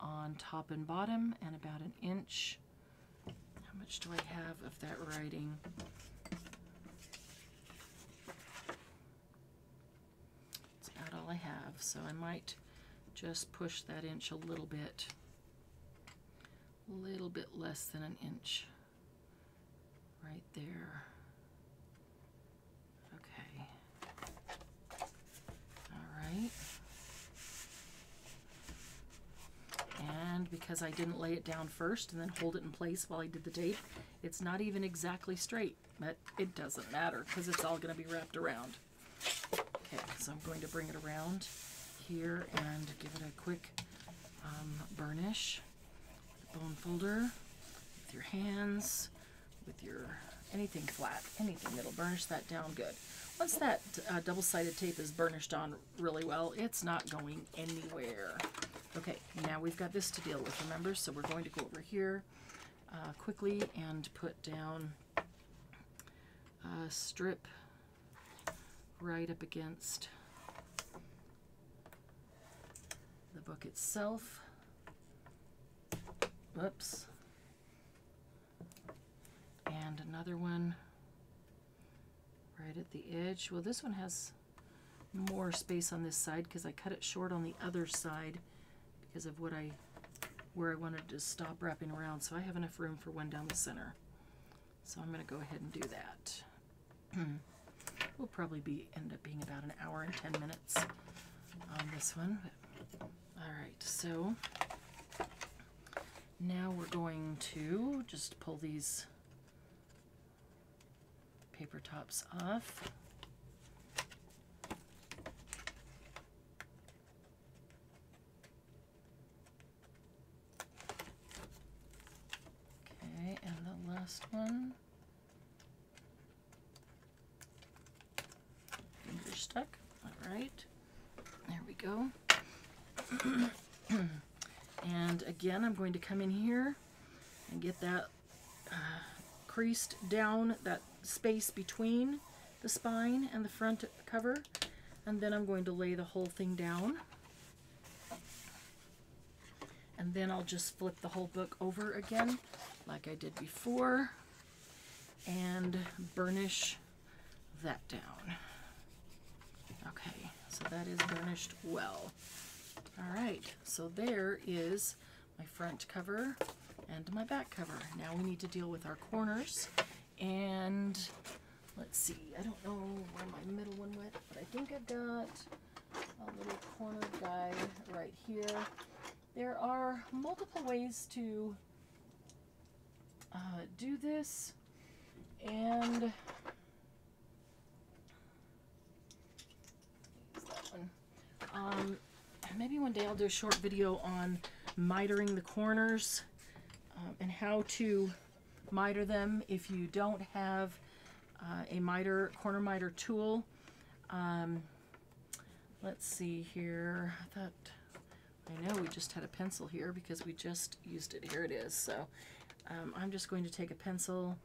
[SPEAKER 1] on top and bottom, and about 1 inch. How much do I have of that writing? It's about all I have, so I might just push that inch a little bit less than 1 inch right there. because I didn't lay it down first and then hold it in place while I did the tape. It's not even exactly straight, but it doesn't matter because it's all going to be wrapped around. Okay, so I'm going to bring it around here and give it a quick burnish. Bone folder with your hands, with your anything flat, anything that'll burnish that down good. Once that double-sided tape is burnished on really well, it's not going anywhere. Okay, now we've got this to deal with, remember? So we're going to go over here quickly and put down a strip right up against the book itself. Whoops. And another one right at the edge. Well, this one has more space on this side because I cut it short on the other side because of where I wanted to stop wrapping around. So I have enough room for one down the center. So I'm going to go ahead and do that. Will probably end up being about an hour and 10 minutes on this one. All right, so now we're going to just pull these paper tops off. Okay, and the last one. Finger stuck. All right, there we go. And again, I'm going to come in here and get that creased down, that space between the spine and the front cover, and then I'm going to lay the whole thing down, and then I'll just flip the whole book over again like I did before and burnish that down. Okay, so that is burnished well. All right, so there is my front cover and my back cover. Now we need to deal with our corners, and let's see, I don't know where my middle one went, but I think I've got a little corner guy right here. There are multiple ways to do this, and use that one. Maybe one day I'll do a short video on mitering the corners and how to miter them if you don't have a corner miter tool. Let's see here. I know we just had a pencil here because we just used it. Here it is. So I'm just going to take a pencil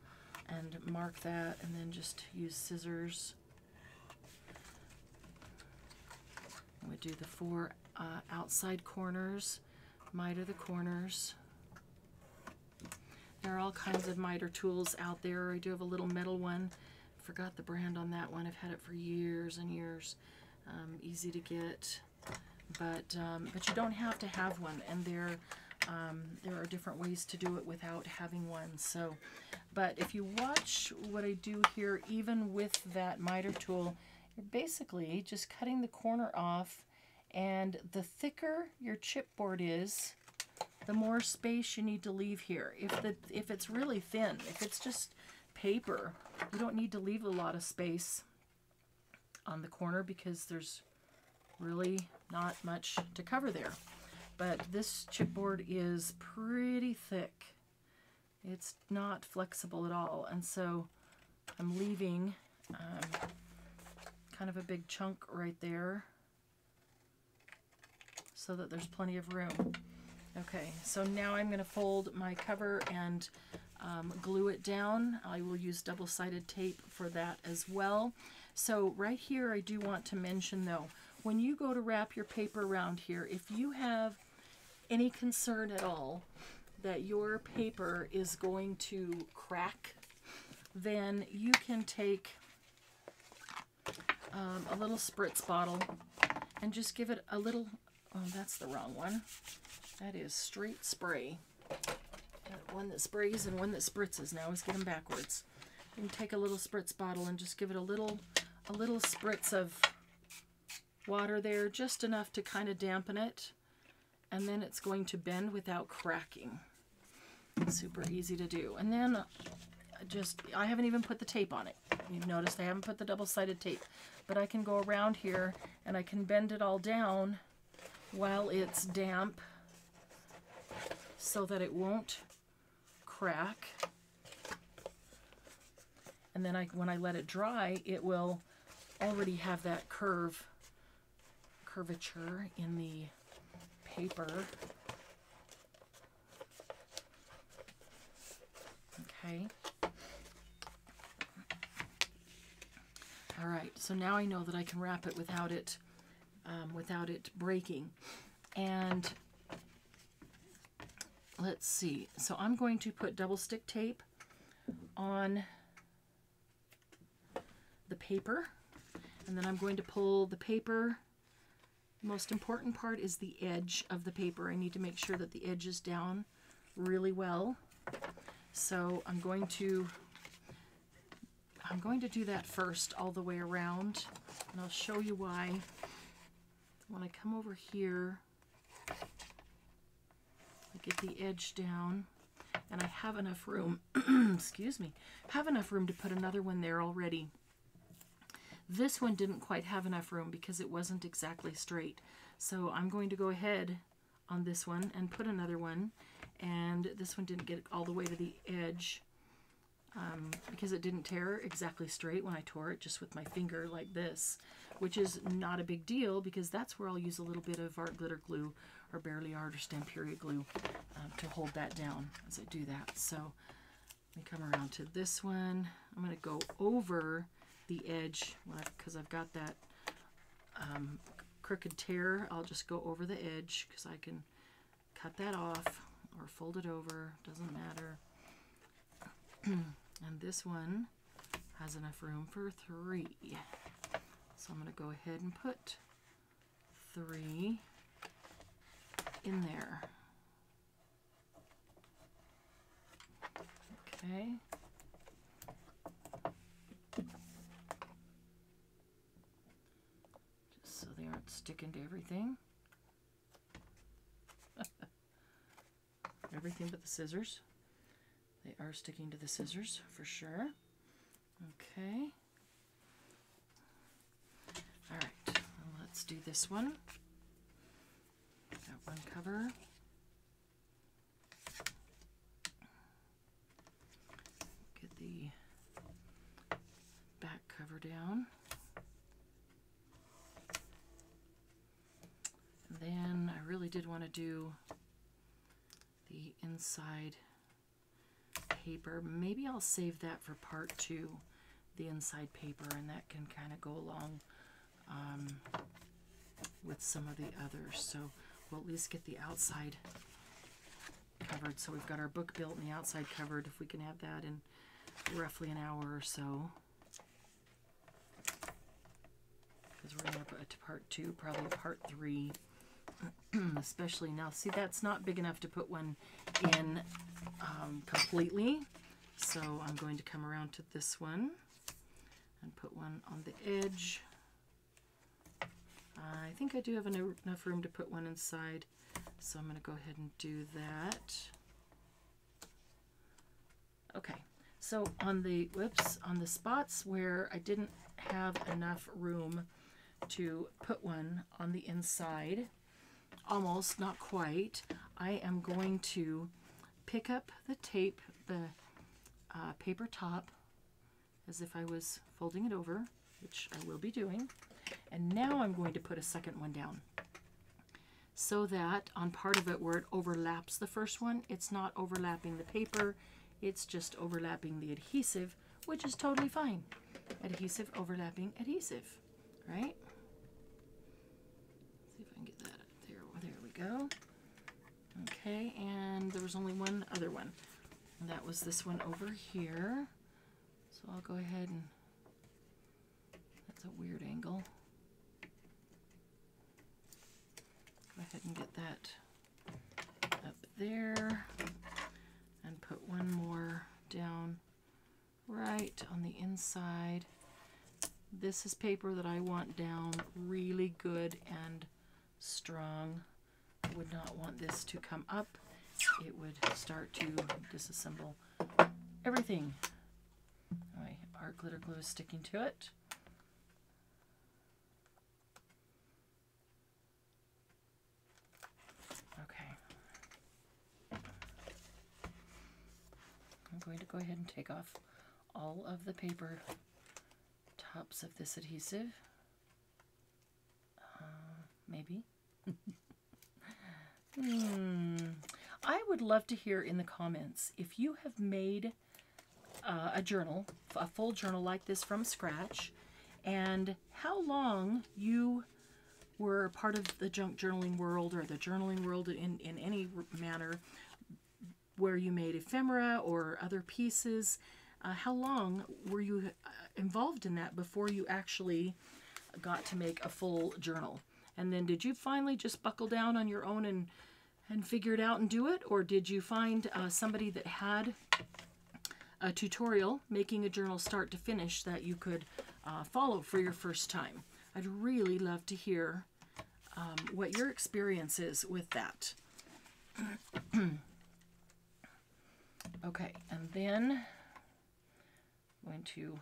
[SPEAKER 1] and mark that, and then just use scissors. We do the 4 outside corners, miter the corners. There are all kinds of miter tools out there. I do have a little metal one. Forgot the brand on that one. I've had it for years and years. Easy to get, but you don't have to have one, and there are different ways to do it without having one. So, but if you watch what I do here, even with that miter tool, you're basically just cutting the corner off, and the thicker your chipboard is, the more space you need to leave here. If it's really thin, if it's just paper, you don't need to leave a lot of space on the corner because there's really not much to cover there. But this chipboard is pretty thick. It's not flexible at all, and so I'm leaving kind of a big chunk right there so that there's plenty of room. Okay, so now I'm going to fold my cover and glue it down. I will use double-sided tape for that as well. So right here I do want to mention though, when you go to wrap your paper around here, if you have any concern at all that your paper is going to crack, then you can take a little spritz bottle and just give it a little, oh, that's the wrong one. That is straight spray. Got one that sprays and one that spritzes. Now I always get them backwards. You can take a little spritz bottle and just give it a little spritz of water there, just enough to kind of dampen it. and then it's going to bend without cracking. Super easy to do. And then I haven't even put the tape on it. You've noticed I haven't put the double-sided tape, but I can go around here and I can bend it all down while it's damp so that it won't crack. And then when I let it dry, it will already have that curvature in the paper. Okay. All right, so now I know that I can wrap it without it breaking. And let's see. So I'm going to put double stick tape on the paper, and then I'm going to pull the paper. The most important part is the edge of the paper. I need to make sure that the edge is down really well. So I'm going to do that first all the way around, and I'll show you why. When I come over here, I get the edge down, and I have enough room, excuse me, have enough room to put another one there already. This one didn't quite have enough room because it wasn't exactly straight. So I'm going to go ahead on this one and put another one, and this one didn't get all the way to the edge because it didn't tear exactly straight when I tore it just with my finger like this, which is not a big deal because that's where I'll use a little bit of art glitter glue or Barely Art or Stamp Period glue to hold that down as I do that. So let me come around to this one. I'm going to go over the edge because I've got that crooked tear. I'll just go over the edge because I can cut that off or fold it over, doesn't matter. And this one has enough room for 3. So I'm going to go ahead and put 3 in there. Okay. Just so they aren't sticking to everything. Everything but the scissors. They are sticking to the scissors for sure. Okay. All right, well, let's do this one. Got one cover. Get the back cover down. And then I really did want to do the inside paper. Maybe I'll save that for part 2, the inside paper, and that can kind of go along with some of the others. So we'll at least get the outside covered. So we've got our book built and the outside covered, if we can have that in roughly an hour or so. Because we're going to put it to part 2, probably part 3. Especially now, see, that's not big enough to put one in completely, so I'm going to come around to this one and put one on the edge. I think I do have enough room to put one inside, so I'm going to go ahead and do that. Okay, so on the spots where I didn't have enough room to put one on the inside, almost, not quite, I am going to pick up the tape, the paper top, as if I was folding it over, which I will be doing, and now I'm going to put a second one down so that on part of it where it overlaps the first one, it's not overlapping the paper, it's just overlapping the adhesive, which is totally fine. Adhesive overlapping adhesive, right? See if I can get that up there. There we go. Okay, and there was only one other one, and that was this one over here. So I'll go ahead and, that's a weird angle. Go ahead and get that up there and put one more down right on the inside. This is paper that I want down really good and strong. would not want this to come up. It would start to disassemble everything. My art glitter glue is sticking to it. Okay. I'm going to go ahead and take off all of the paper tops of this adhesive. Maybe. I would love to hear in the comments if you have made a journal, a full journal like this from scratch, and how long you were part of the junk journaling world or the journaling world in any manner where you made ephemera or other pieces. How long were you involved in that before you actually got to make a full journal? And then did you finally just buckle down on your own and figure it out and do it? Or did you find somebody that had a tutorial making a journal start to finish that you could follow for your first time? I'd really love to hear what your experience is with that. Okay, and then I'm going to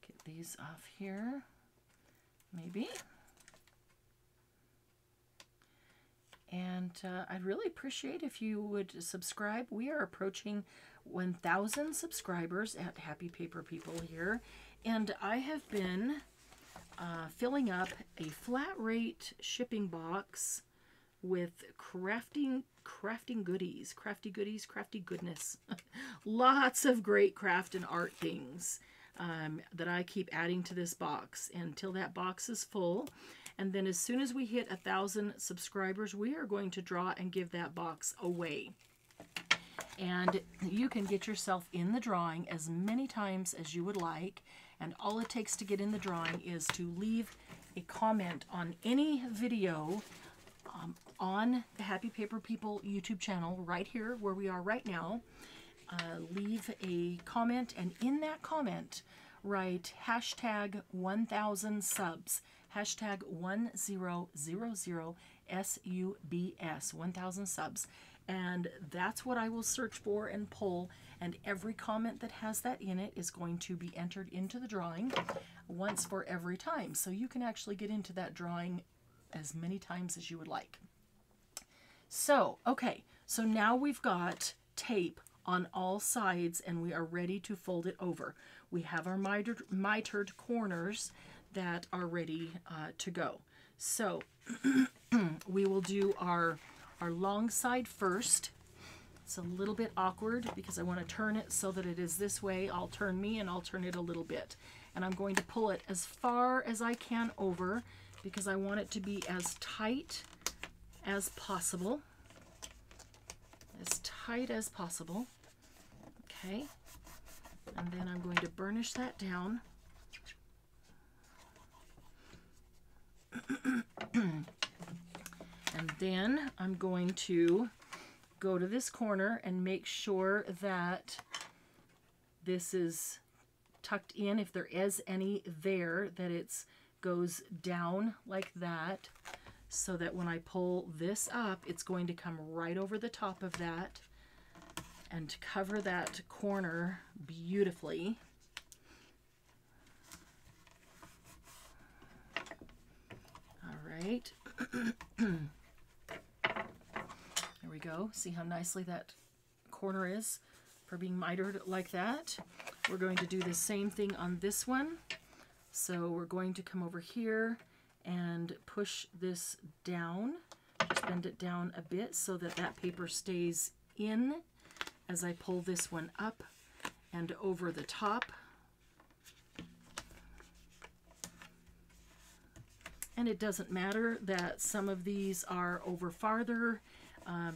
[SPEAKER 1] get these off here, maybe. And I'd really appreciate if you would subscribe. We are approaching 1,000 subscribers at Happy Paper People here. And I have been filling up a flat rate shipping box with crafty goodness. Lots of great craft and art things that I keep adding to this box until that box is full. And then as soon as we hit 1,000 subscribers, we are going to draw and give that box away. And you can get yourself in the drawing as many times as you would like. And all it takes to get in the drawing is to leave a comment on any video on the Happy Paper People YouTube channel right here where we are right now. Leave a comment, and in that comment, write hashtag 1,000 subs. Hashtag 1000 SUBS, 1,000 subs. And that's what I will search for and pull. And every comment that has that in it is going to be entered into the drawing once for every time. So you can actually get into that drawing as many times as you would like. So, okay, so now we've got tape on all sides and we are ready to fold it over. We have our mitered corners that are ready to go. So we will do our long side first. It's a little bit awkward because I want to turn it so that it is this way. I'll turn me and I'll turn it a little bit. And I'm going to pull it as far as I can over because I want it to be as tight as possible. As tight as possible. Okay. And then I'm going to burnish that down. And then I'm going to go to this corner and make sure that this is tucked in, if there is any there, that it goes down like that, so that when I pull this up, it's going to come right over the top of that and cover that corner beautifully. Right. There we go. See how nicely that corner is for being mitered like that. We're going to do the same thing on this one. So we're going to come over here and push this down. Just bend it down a bit so that that paper stays in as I pull this one up and over the top. And it doesn't matter that some of these are over farther.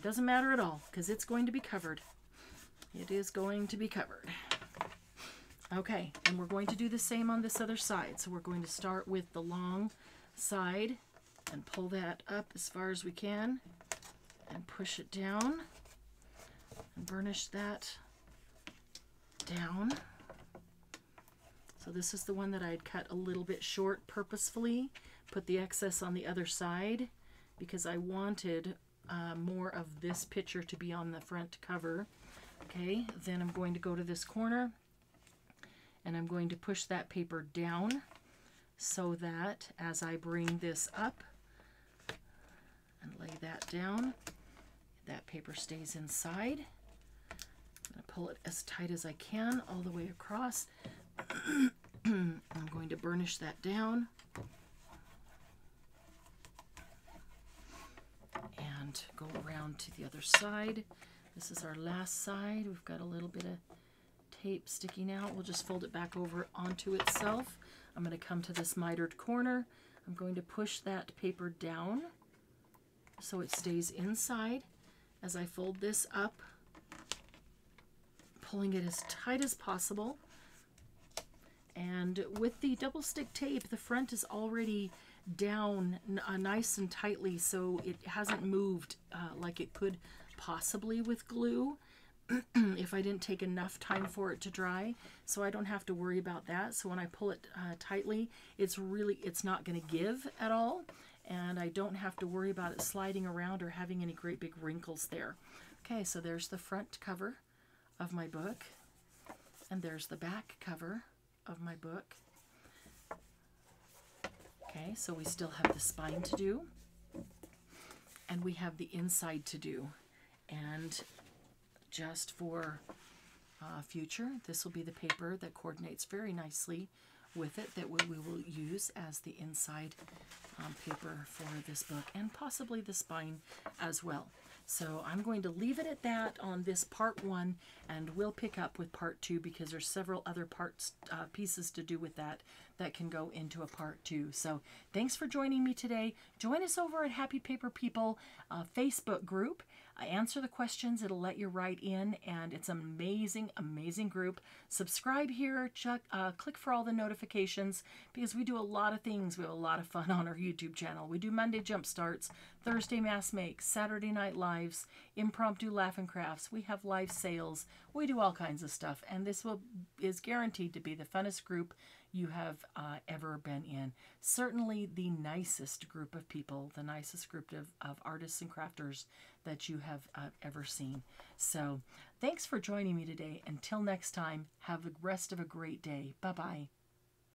[SPEAKER 1] Doesn't matter at all because it's going to be covered. It is going to be covered. Okay, and we're going to do the same on this other side. So we're going to start with the long side and pull that up as far as we can and push it down and burnish that down. So this is the one that I had cut a little bit short purposefully. Put the excess on the other side because I wanted more of this picture to be on the front cover. Okay, then I'm going to go to this corner and I'm going to push that paper down so that as I bring this up and lay that down, that paper stays inside. I'm going to pull it as tight as I can all the way across. I'm going to burnish that down. And go around to the other side. This is our last side. We've got a little bit of tape sticking out. We'll just fold it back over onto itself. I'm going to come to this mitered corner. I'm going to push that paper down so it stays inside. As I fold this up, pulling it as tight as possible. And with the double stick tape, the front is already down nice and tightly, so it hasn't moved like it could possibly with glue if I didn't take enough time for it to dry. So I don't have to worry about that. So when I pull it tightly, it's not going to give at all, and I don't have to worry about it sliding around or having any great big wrinkles there. Okay, so there's the front cover of my book, and there's the back cover of my book. Okay, so we still have the spine to do, and we have the inside to do. And just for future, this will be the paper that coordinates very nicely with it that we will use as the inside paper for this book, and possibly the spine as well. So I'm going to leave it at that on this part 1, and we'll pick up with part 2 because there's several other pieces to do with that can go into a part 2. So thanks for joining me today. Join us over at Happy Paper People Facebook group. Answer the questions. It'll let you write in, and it's an amazing, amazing group. Subscribe here. Click for all the notifications because we do a lot of things. We have a lot of fun on our YouTube channel. We do Monday Jump Starts, Thursday Mass Makes, Saturday Night Lives, Impromptu Laugh and Crafts. We have live sales. We do all kinds of stuff, and this is guaranteed to be the funnest group you have ever been in. Certainly the nicest group of people, the nicest group of artists and crafters that you have ever seen. So thanks for joining me today. Until next time, have the rest of a great day. Bye-bye.